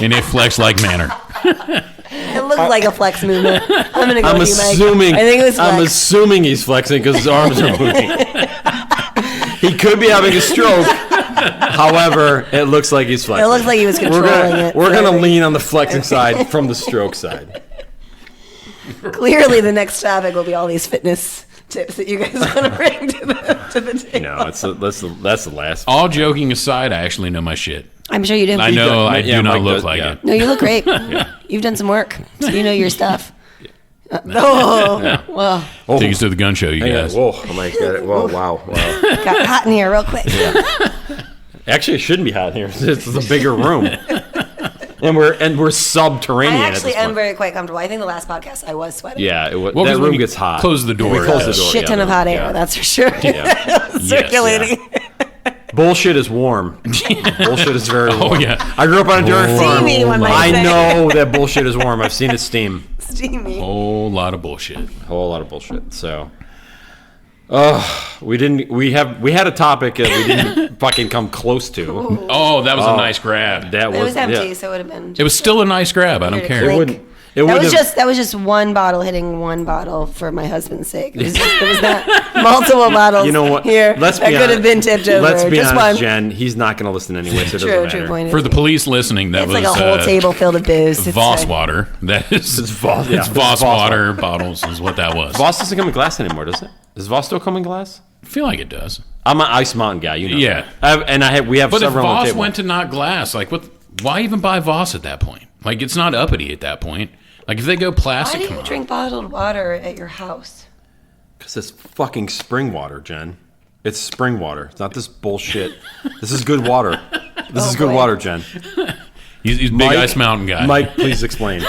in a flex-like manner. It looked like a flex movement. I'm gonna go I'm with you, Mike. assuming. I think it was I'm flex. assuming he's flexing because his arms are moving. He could be having a stroke. However, it looks like he's flexing. It looks like he was controlling it. We're gonna lean on the flexing side from the stroke side. Clearly, the next topic will be all these fitness tips that you guys want to bring to the table. No, that's the last. All joking aside, I actually know my shit. I'm sure you do. I know I Yeah, do not Mike look does, like yeah. it. No, you look great. You've done some work, so you know your stuff. Well, Take us to the gun show, you guys. Whoa! Oh my god! Whoa! Wow! got hot in here real quick. Actually, it shouldn't be hot here. This is a bigger room, and we're subterranean. I at actually this am point. very quite comfortable. I think the last podcast I was sweating. Yeah, Well, that 'cause when room you gets hot. close the door. We close the Yeah. door. Shit ton of hot air, yeah. that's for sure. Yeah. Circulating. Bullshit is warm. Bullshit is very warm. Oh, yeah. I grew up on a dairy farm. Steamy, one might I say. know that bullshit is warm. I've seen it steam. Steamy. Whole lot of bullshit. A whole lot of bullshit. So, we had a topic that we didn't fucking come close to. Oh, that was a nice grab. That It was empty, yeah. so it would have been. It was still a nice grab. I don't Weird. care. It wouldn't. It That was wouldn't have- just one bottle hitting one bottle for my husband's sake. It was, there was not multiple bottles. You know what? Here, Let's that be could have honest. been tipped over. Let's be just honest, one. Jen. He's not going to listen anyway, so it doesn't True, matter. true point. For the police listening, that It's was like a whole table filled of booze. It's Voss like- water. That is It's Voss- yeah, it's it's Voss Voss water bottles is what that was. Voss doesn't come in glass anymore, does it? Does Voss still come in glass? I feel like it does. I'm an Ice Mountain guy, you know. Yeah. that. We have But if several on the Voss table. went to not glass, like what? Why even buy Voss at that point? Like it's not uppity at that point. Like if they go Why plastic, do come you on. drink bottled water at your house? Because it's fucking spring water, Jen. It's spring water. It's not this bullshit. This is good water. This is good boy. water, Jen. He's big Mike- Ice Mountain guy. Mike, please explain.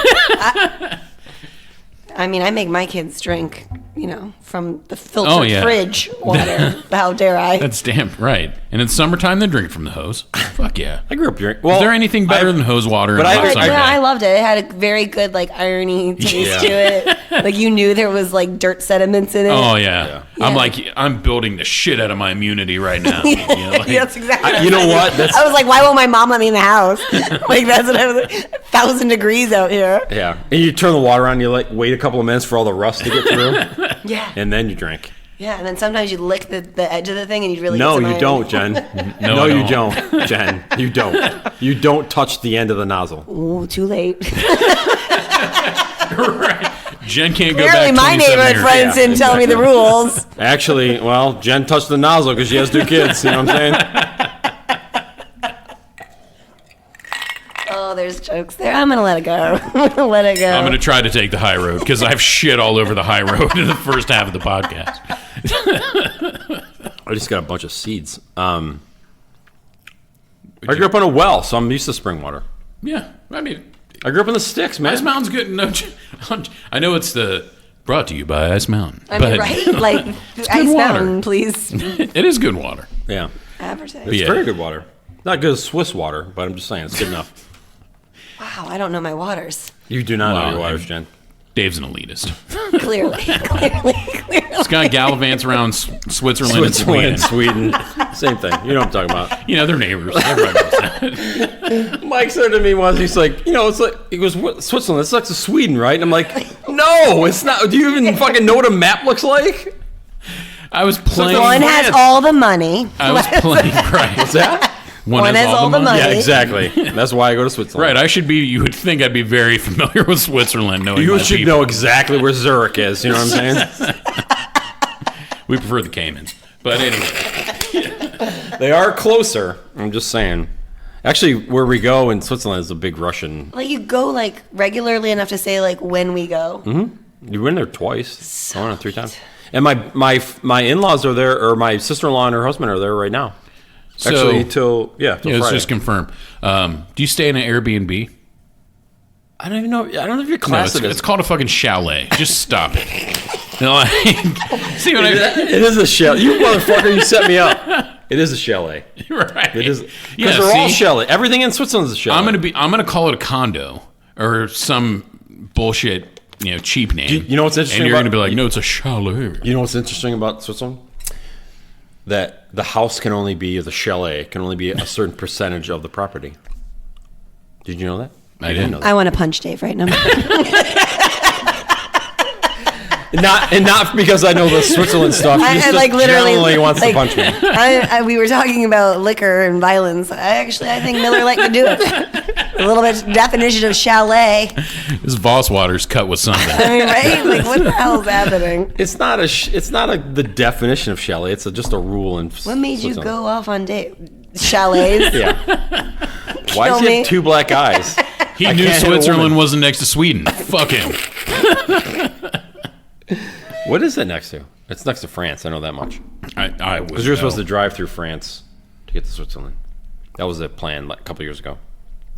I mean, I make my kids drink, from the filtered Oh, yeah. fridge water. How dare I? That's damn right. And in summertime, they drink from the hose. Fuck yeah. I grew up drinking. Well, Is there anything better than hose water? but in a I- hot but summer Yeah, day? I loved it. It had a very good irony taste Yeah. to it. Like you knew there was dirt sediments in it. Oh yeah. I'm Yeah. like I'm building the shit out of my immunity right now. You know, like- That's exactly. You know what? That's I was like, why won't my mom let me in the house? That's what I was like. 1,000 degrees out here. yeah. And you turn the water on. You wait a couple of minutes for all the rust to get through, Yeah. and then you drink. Yeah, and then sometimes you lick the edge of the thing and you'd really No, get some you iron. don't, Jen. No, No, I you don't. don't, Jen. You don't. You don't touch the end of the nozzle. Ooh, too late. Right. Jen can't go Clearly, back. my 27 neighborhood years. friends Yeah, didn't tell me the rules. Actually, well, Jen touched the nozzle because she has 2 kids. You know what I'm saying? Oh, there's jokes there. I'm gonna let it go. I'm gonna let it go. I'm going to try to take the high road because I've shit all over the high road in the first half of the podcast. I just got a bunch of seeds. I grew up on a well, so I'm used to spring water. Yeah, I mean, I grew up in the sticks, man. Ice Mountain's good. No, I know it's brought to you by Ice Mountain. I mean, but right? Like good Ice water. Mountain, please it is good water. Yeah. advertise. It's Yeah. very good water. Not good as Swiss water, but I'm just saying it's good enough. Wow, I don't know my waters. You do not Wow, know your waters, Jen. Dave's an elitist. Clearly. This guy gallivants around Switzerland and Sweden. Sweden. Same thing. You know what I'm talking about. You know, they're neighbors. Everybody knows that. Mike said to me once, he's like, it's like, he goes, what, Switzerland, it's like to Sweden, right? And I'm like, no, it's not. Do you even fucking know what a map looks like? I was playing. One has France. all the money. I was playing. Right. What's that? One has all the money. Yeah, exactly. That's why I go to Switzerland. Right. I should be. You would think I'd be very familiar with Switzerland, knowing You my should people. know exactly where Zurich is. You know what I'm saying? We prefer the Caymans, but anyway. They are closer. I'm just saying. Actually, where we go in Switzerland is a big Russian. Like you go regularly enough to say when we go. You've been there twice. I went there 3 times. And my in-laws are there, or my sister-in-law and her husband are there right now. So, Actually, till let's Friday. just confirm. Do you stay in an Airbnb? I don't even know. I don't know if your No, class it's called a fucking chalet. Just stop it. No, see what I It is a chalet. You motherfucker, you set me up. It is a chalet. right? It is Yeah, because they're all see? chalet. Everything in Switzerland is a chalet. I'm gonna call it a condo or some bullshit, cheap name. You know what's interesting And you're about- gonna be like, no, it's a chalet. You know what's interesting about Switzerland? That the house can only be, or the chalet can only be a certain percentage of the property. Did you know that? I didn't know I want to punch Dave right now. Not because I know the Switzerland stuff. He just literally generally wants to punch me. We were talking about liquor and violence. I think Miller Lite could do it. A little bit definition of chalet. This Voss water's cut with something. I mean, right? What the hell's happening? It's not the definition of chalet. It's just a rule in. What made you go off on date? Chalets? Yeah. Why does he me. have 2 black eyes? He I knew can't hit a Switzerland woman. wasn't next to Sweden. Fuck him. What is it next to? It's next to France. I know that much. I would. Because you're supposed to drive through France to get to Switzerland. That was a plan a couple years ago.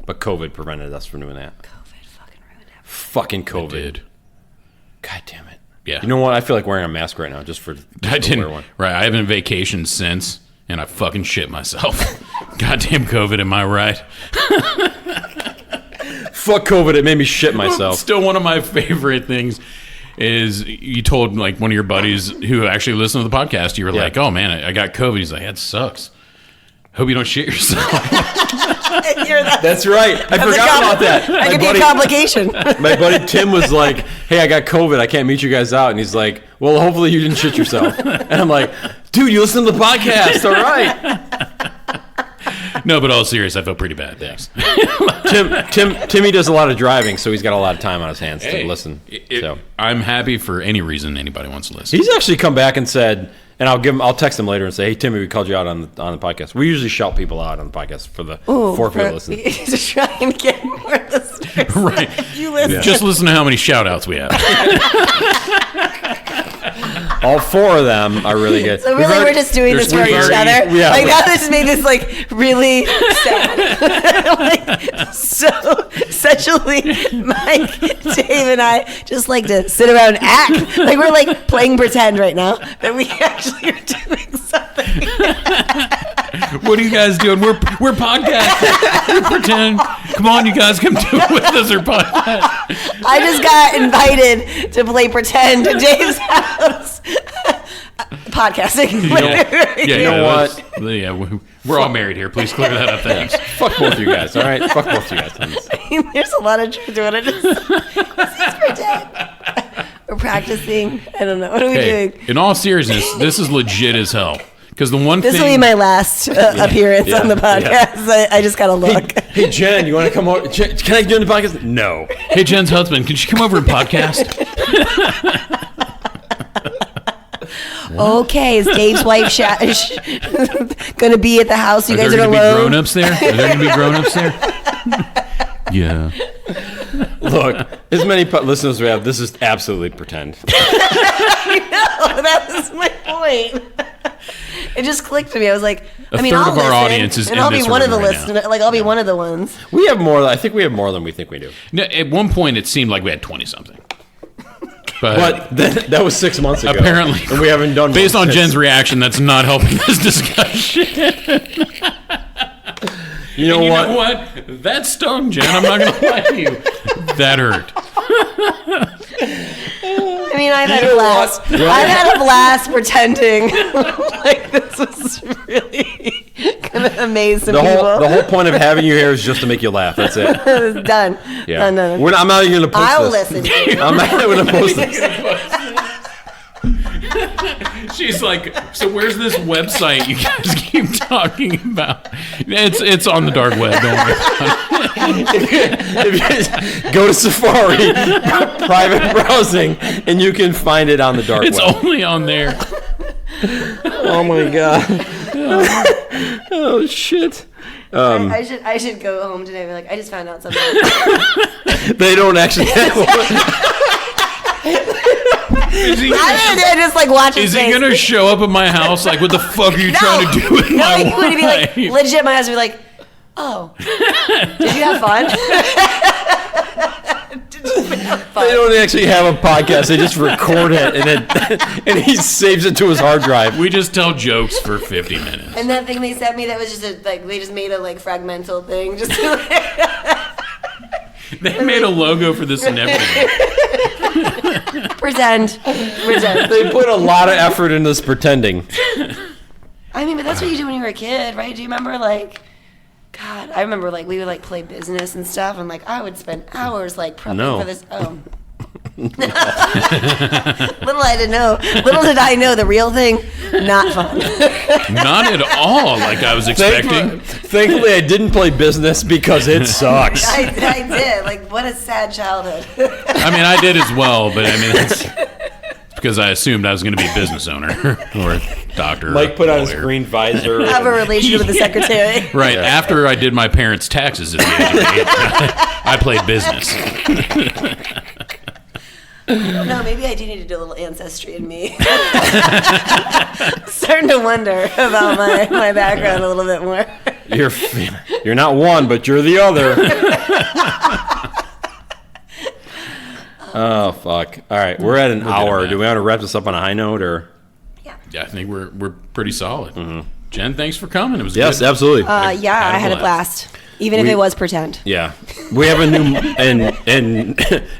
But COVID prevented us from doing that. COVID fucking ruined everything. Fucking COVID. Did. God damn it. Yeah. You know what? I feel like wearing a mask right now just I to wear didn't. one. Right. I haven't vacationed since, and I fucking shit myself. Goddamn COVID, am I right? Fuck COVID, it made me shit myself. Still, one of my favorite things is you told like one of your buddies who actually listened to the podcast, you were like, oh man, I got COVID. He's like, that sucks. Hope you don't shit yourself. That's right. I forgot about that. That could be a complication. My buddy Tim was like, hey, I got COVID. I can't meet you guys out. And he's like, well, hopefully you didn't shit yourself. And I'm like, dude, you listen to the podcast. All right. No, but all serious, I feel pretty bad. Thanks. Timmy does a lot of driving, so he's got a lot of time on his hands to listen. So I'm happy for any reason anybody wants to listen. he's actually come back and said, and I'll text him later and say, hey, Timmy, we called you out on the podcast. We usually shout people out on the podcast for the four people listening. To try and get more listeners. Right. You listen. Yeah. Just listen to how many shout outs we have. All four of them are really good. So really, we're just doing this for each other. Yeah, like now, this made this like really sad. Like sexually, Mike, Dave, and I just like to sit around and act like we're like playing pretend right now that we actually are doing something. What are you guys doing? We're podcasting. We pretend. Come on, you guys, come do it with us or podcast. I just got invited to play pretend to Dave's house. Podcasting. You know what? Yeah, we're all married here. Please clear that up. Thanks. Fuck both you guys, all right? Fuck both you guys. There's a lot of truth to it. This is pretend. We're practicing. I don't know. What are we doing? In all seriousness, this is legit as hell. Because the one This thing... will be my last appearance on the podcast. Yeah. I just got to look. Hey, Jen, you want to come over? Can I do the podcast? No. Hey, Jen's husband, can she come over and podcast? Okay, is Dave's wife going to be at the house? You guys are going to be alone? grown-ups there? Are there going to be grown-ups there? Yeah. Look, as many listeners we have, this is absolutely pretend. I know, that was my point. It just clicked to me. I was like, A third I'll of our listen, audience is and in I'll be this one of the room right listeners. Like, I'll be one of the ones. I think we have more than we think we do. No, at one point, it seemed like we had 20-something. But that was 6 months ago. Apparently. And we haven't done Based one on since. Jen's reaction, that's not helping this discussion. You know what? That stung, Jen. I'm not going to lie to you. That hurt. I mean, I've had a blast. I've had a blast pretending like this was really going to amaze some people. The whole point of having you here is just to make you laugh. That's it. It's done. Yeah. Done. I'm not even going to post I'll this. listen to you. I'm not going to post this. She's like, so where's this website you guys keep talking about? It's on the dark web. Don't worry. If you go to Safari, private browsing, and you can find it on the dark It's web. only on there. Oh my god. Oh shit. I should go home today and be like, I just found out something. They don't actually have one. I just like watch his Is he face. gonna show up at my house? Like, what the fuck are you trying to do with my he would be like, wife? legit, my husband would be like, oh, did you have fun? Did you have fun? They don't actually have a podcast. They just record it and he saves it to his hard drive. We just tell jokes for 50 minutes. And that thing they sent me, that was just they just made a like fragmental thing. Just They made a logo for this and everything. pretend. They put a lot of effort into this pretending. I mean, but that's what you do when you were a kid, right? Do you remember like, God, I remember like we would like play business and stuff, and like I would spend hours like prepping for this. Oh. Little did I know the real thing, not fun. Not at all like I was expecting. Thankfully, I didn't play business because it sucks. I did. Like, what a sad childhood. I mean, I did as well, but I mean, it's because I assumed I was going to be a business owner or a doctor. Mike put on his lawyer. green visor. Have a relationship with the secretary. Right, after I did my parents' taxes at the age of 8, I played business. No, maybe I do need to do a little ancestry in me. Starting to wonder about my background a little bit more. You're not one, but you're the other. Oh fuck! All right, we're at an hour. Do we want to wrap this up on a high note, or? Yeah, I think we're pretty solid. Mm-hmm. Jen, thanks for coming. It was Yes, good. absolutely. Yeah, I had a blast. Even if it was pretend. Yeah, we have a new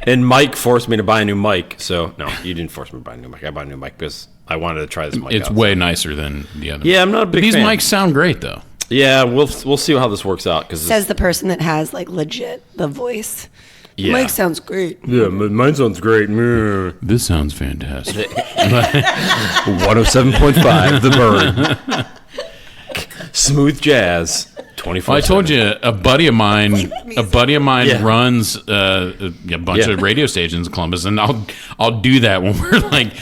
and Mike forced me to buy a new mic. So no, you didn't force me to buy a new mic. I bought a new mic because I wanted to try this mic. It's out, way nicer than the other. Yeah, I'm not a big These fan. mics sound great though. Yeah, we'll see how this works out because Says the person that has like legit the voice. yeah. Mike sounds great. Yeah, mine sounds great. Meh. This sounds fantastic. 107.5 The Bird. Smooth jazz. 24. Well, I told you a buddy of mine Yeah. runs a bunch of radio stations in Columbus, and I'll do that when we're like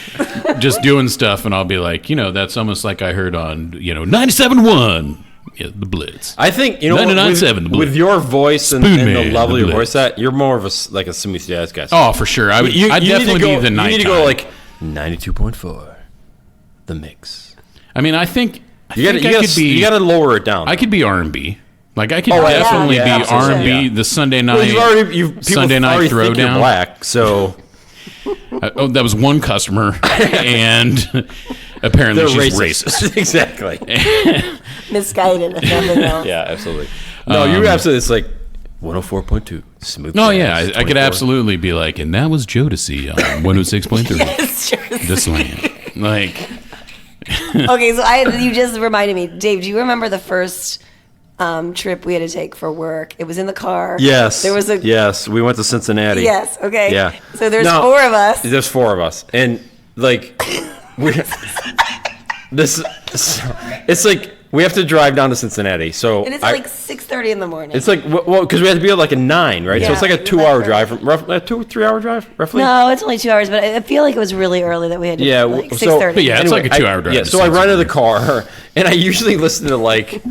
just doing stuff, and I'll be like, that's almost like I heard on 97.1, the Blitz. I think 99.7 with your voice and Spoon the Man, level of the your voice, Blitz. that you're more of a smooth jazz guy. Oh, for sure. I'd definitely be the night. You need to go like 92.4, the mix. I mean, I think You gotta lower it down. I could be R&B. Like I could Oh, yeah. definitely Yeah, be absolutely. R&B. Yeah. The Sunday night. Well, people Sunday night already think you're throwdown. black, so That was one customer, and apparently they're she's racist. racist. Exactly. Misguided, if nothing else. Yeah, absolutely. No, you're absolutely. It's like 104.2 smooth. No, jazz, yeah, I could 24. absolutely be like, and that was Jodeci on 106.3. It's true. This land. Like, Okay, so you just reminded me, Dave. Do you remember the first trip we had to take for work? It was in the car. Yes. There was a Yes, we went to Cincinnati. Yes. Okay. Yeah. So there's No, 4 of us. There's 4 of us, and like we this. It's like we have to drive down to Cincinnati. So And it's like 6:30 in the morning. It's like because we had to be at like a 9, right? So Yeah. it's like a 2-hour drive, roughly a 2-3-hour drive, roughly. no, it's only 2 hours, but I feel like it was really early that we had to. Yeah, like so- 6:30. but yeah, it's like a 2-hour drive. Yeah, to so I Cincinnati. rented the car, and I usually listen to like,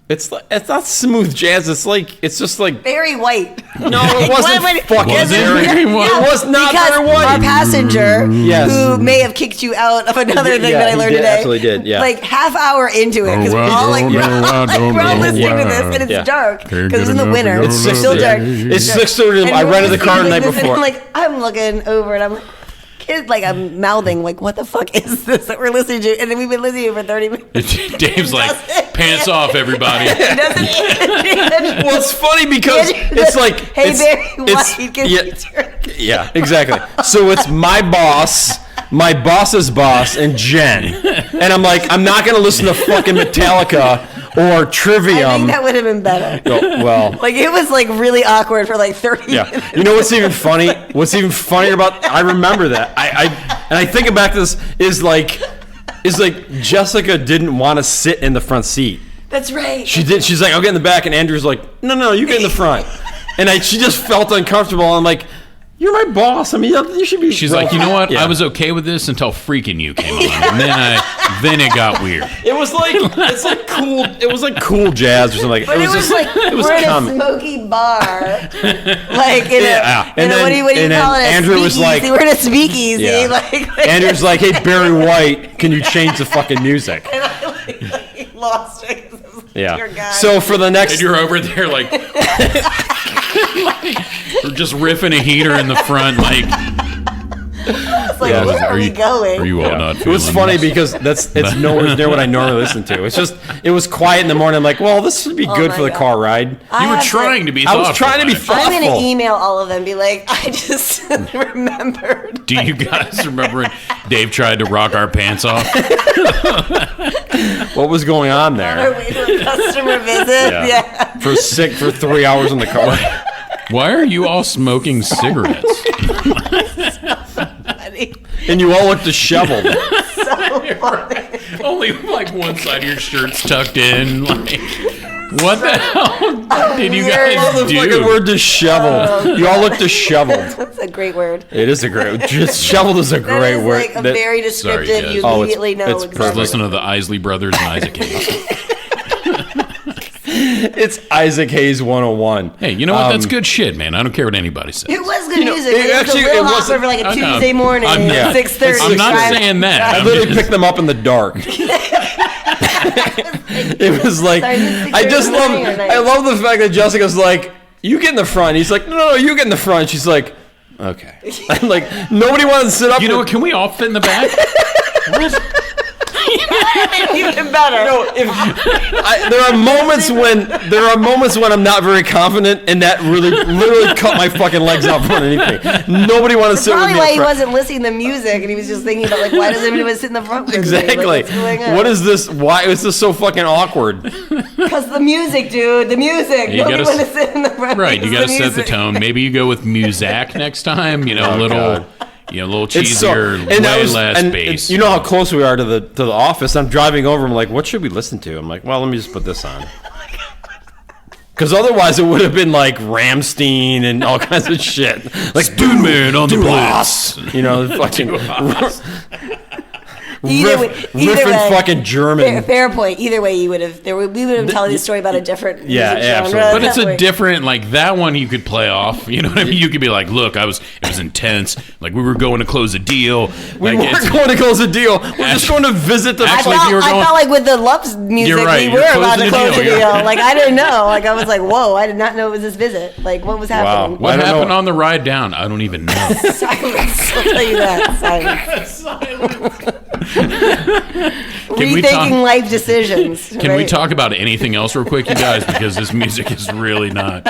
it's not smooth jazz. It's just like Very white. no, it wasn't fucking Was it very. very white? It was not because very white. our passenger, Yes. who may have kicked you out of another thing Yeah, that I he learned did, today, absolutely did, yeah. like half hour into it, because Oh, we're I all like, don't know, I don't we're all know listening to why. this, and it's Yeah. dark Can't because get it's in the enough winter. of It's your still love. dark. It's 6:30. And I we're rented the car the listening night to this, before. And I'm looking over, and I'm like, like I'm mouthing, like, what the fuck is this that we're listening to? And then we've been listening to it for 30 minutes. Dave's like, Doesn't- pants off, everybody. It doesn't even- Well, it's funny because it's like Hey, it's, Barry it's- White, can yeah, you turn? yeah, exactly. So it's my boss, my boss's boss, and Jen, and I'm like, I'm not gonna listen to fucking Metallica or I Trivium. think that would have been better. Oh, well, Like, it was like really awkward for like 30 yeah. minutes. You know what's even funny? What's even funnier about? I remember that. I think back to this is like Jessica didn't want to sit in the front seat. That's right. She did. She's like, I'll get in the back, and Andrew's like, no, you get in the front. And she just felt uncomfortable. I'm like, you're my boss. I mean, you should be. She's like, you know what? Yeah. I was okay with this until freaking you came on, and then it got weird. It was like it's like cool. It was like cool jaz or something. But it was just like it was we're in a common. smoky bar, like in Yeah. a, in And a, then- what do you and then call it? A Andrew was speakeasy. like- we're in a speakeasy. Yeah. Like Andrew's like, hey, Barry White, can you change the fucking music? and I like lost it. 'Cause I was like, Yeah. Dear God. So for the And next, you're over there like, we're just riffing a heater in the front, like, it's like, Yeah. where are we going? are you all not it was feeling funny this? because it's nowhere near what I normally listen to. It's just it was quiet in the morning. I'm like, well, this would be good my for the God. car ride. I You were have trying to be I thoughtful. was trying to be about it. thoughtful. I'm gonna email all of them. And be like, I just remembered. Do you guys remember when Dave tried to rock our pants off? What was going on Our there? way to a customer visit. Yeah. For 3 hours in the car. Why are you all smoking cigarettes? Funny. And you all looked disheveled. So funny. Only like one side of your shirt's tucked in. Like, what the hell did you Weird. guys The fucking do? word disheveled. You all look disheveled. That's a great word. It is a great. Disheveled is a That great is word. like a That- very descriptive. guys. You Oh, immediately know it's exactly. perfect. Listen to the Isley Brothers and Isaac Hayes. It's Isaac Hayes 101. Hey, you know what? That's good shit, man. I don't care what anybody says. It was good You know, music. it It, actually- was a it Lil wasn't- Hopper for like a I know. Tuesday morning I'm- at yeah. 6:30. I'm not Drive- saying that. I I'm literally just- picked them up in the dark. It was like Sorry, this is I just 6:30 love morning or night? I love the fact that Jessica's like, you get in the front. He's like, no, you get in the front. She's like, okay. I'm like, nobody wanted to sit up. You know what? Can we all fit in the back? What? Even better. There are moments when I'm not very confident, and that really literally cut my fucking legs out from underneath me. Nobody wanted to sit with me. Probably why he wasn't listening to music, and he was just thinking about like, why doesn't anyone sit in the front with me? Exactly. Like, what's going on? What is this? Why is this so fucking awkward? Because the music, dude. The music. You Nobody gotta want to sit in the front. Right, you got to set the music. tone. Maybe you go with Muzak next time. You know, Oh, God. a little cheesier, way less bass. You know how close we are to the office. I'm driving over. I'm like, what should we listen to? I'm like, well, let me just put this on. Because otherwise, it would have been like Rammstein and all kinds of shit. Like, Spoon Man on the Blitz. You know, fucking Either way, riffing fucking German. Fair point. Either way, we would have telling the story about a different Yeah, music yeah, genre. absolutely. But it's That a way. different, like, that one you could play off. You know what I mean? You could be like, look, it was intense. Like, we were going to close a deal. We Like, weren't going to close a deal. We're just going to visit the. I Actually, felt, if you were I going- felt like with the Loves music, You're right, we you're were about to closing a close a deal, deal. yeah. Like, I didn't know. Like, I was like, whoa, I did not know it was this visit. Like, what was happening? what I don't happened know. on the ride down? I don't even know. Silence. I'll tell you that. Silence. Can we Rethinking talk- life decisions. Can we talk about anything else real quick, you guys? Because this music is really not.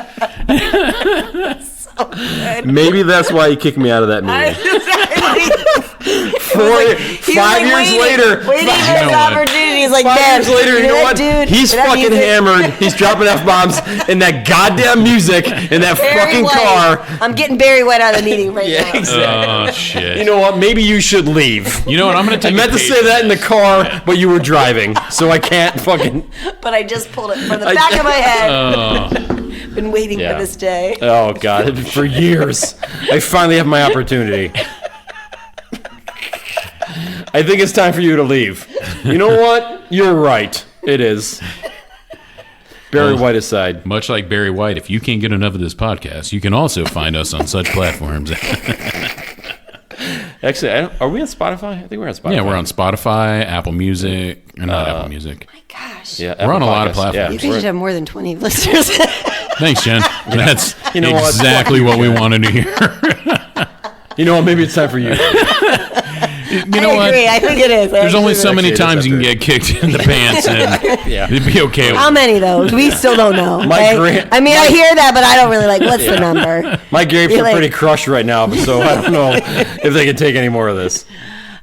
Maybe that's why he kicked me out of that meeting. 5 years later. Waiting for You know his what? opportunity. He's like, 5 man, years later, you know what? Dude, He's that fucking music- hammered. He's dropping F-bombs in that goddamn music in that Barry fucking White. car. I'm getting Barry White out of the meeting right Yeah, now. exactly. Oh, shit. You know what? Maybe you should leave. You know what? I'm going to I take meant a to say that in the car, but you were driving, so I can't fucking. But I just pulled it from the back of my head. Oh, Been waiting Yeah. for this day. Oh God! For years, I finally have my opportunity. I think it's time for you to leave. You know what? You're right. It is. Barry White aside. much like Barry White, if you can't get enough of this podcast, you can also find us on such platforms. Actually, are we on Spotify? I think we're on Spotify. Yeah, we're on Spotify, Apple Music, or not Apple Music. My gosh. Yeah, We're on Apple a lot of Podcasts. platforms. You should have more than 20 listeners. Thanks, Jen. That's You know what? exactly what we wanted to hear. You know what? Maybe it's time for you. You know I what? agree. I think it is. There's only so many Actually, it is times you can up get kicked in the pants, and Yeah. it'd be okay. How many though? We still don't know. My okay? I mean, I hear that, but I don't really like. What's the number? My grapes You're are like- pretty crushed right now, so I don't know if they can take any more of this.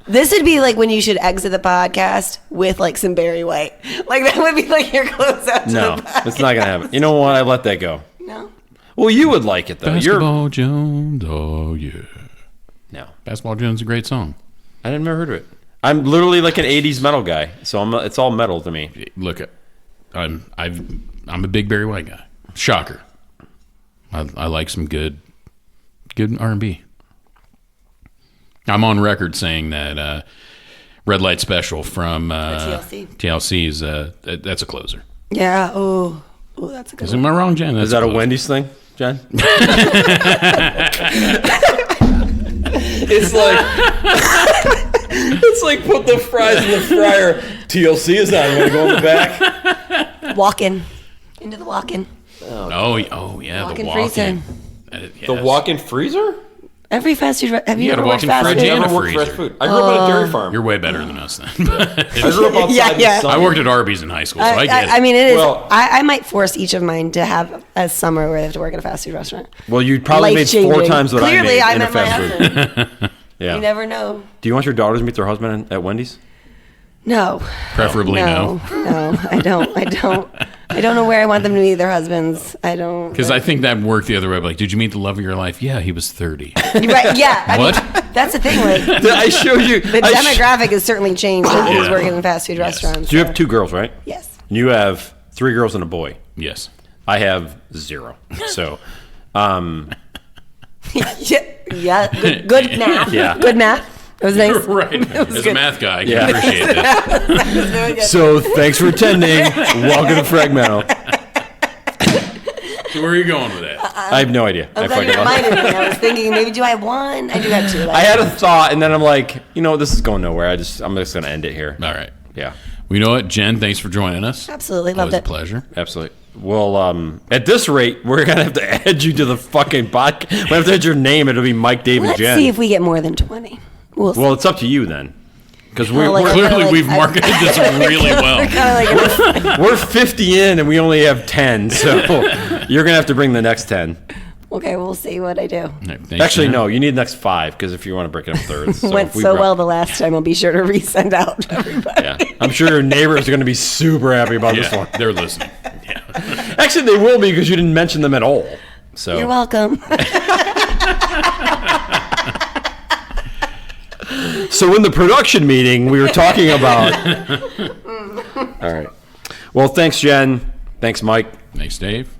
This would be like when you should exit the podcast with like some Barry White. Like that would be like your closeout. To No, the podcast. it's not gonna happen. You know what? I let that go. No. Well, you would like it though. Basketball Jones, oh yeah. No, Basketball Jones is a great song. I never heard of it. I'm literally like an '80s metal guy, so it's all metal to me. Look, I'm a big Barry White guy. Shocker. I like some good R&B. I'm on record saying that Red Light Special from TLC is that's a closer. Yeah. Oh, that's a good Am I wrong, Jen? That's Is that a closer. Wendy's thing, Jen? It's like it's like put the fries in the fryer. TLC is on. You want to go in the back? one. Walk-in. Into the walk-in. Oh yeah, Walk-in the freezer. walk-in. The walk-in freezer? Every fast food. Have you You ever gotta worked walk in fast fridge food? and Never a worked freezer. fast food. I grew up on a dairy farm. You're way better than us then. I grew up outside Yeah, yeah. the sun. I worked at Arby's in high school, so I get it. I mean, it is. Well- I might force each of mine to have a summer where they have to work at a fast food restaurant. Well, you probably made 4 Life-changing. times what Clearly, I made in a met my fast food. husband. Yeah. You never know. Do you want your daughters to meet their husband at Wendy's? No. Preferably no. No, I don't. I don't know where I want them to meet their husbands. I don't. Because I think that worked the other way. Like, did you meet the love of your life? Yeah, he was 30. Right, yeah. I What? mean, that's the thing. Like, I showed you. the demographic has certainly changed with who's Yeah. working in fast food restaurants. So you have 2 girls, right? Yes. You have 3 girls and a boy. Yes. I have 0. So, Yeah. Good math. Yeah. Good math. It was nice. Right. As a good. math guy, I can Yeah. appreciate that. so thanks for attending. Welcome to Fragmental. So where are you going with that? I have no idea. I'm I glad you fucking lost. reminded me. I was thinking, maybe do I have one? I do have 2. I had a thought, and then I'm like, you know, this is going nowhere. I'm just gonna end it here. All right. Yeah, Well, you know what, Jen? Thanks for joining us. Absolutely. Always Loved a it. pleasure. absolutely. Well, at this rate, we're gonna have to add you to the fucking podcast. We have to add your name. It'll be Mike, Dave, and Let's Jen. see if we get more than 20. We'll see. Well, it's up to you then. Because Clearly, we've marketed this really well. we're 50 in and we only have 10, so you're gonna have to bring the next 10. Okay, we'll see what I do. Actually, no, you need the next 5 because if you want to break it up thirds. So Went so well the last time. I'll be sure to resend out to everybody. Yeah, I'm sure your neighbors are going to be super happy about this one. They're listening. Yeah. Actually, they will be because you didn't mention them at all. So You're welcome. So in the production meeting, we were talking about. All right. Well, thanks, Jen. Thanks, Mike. Thanks, Dave.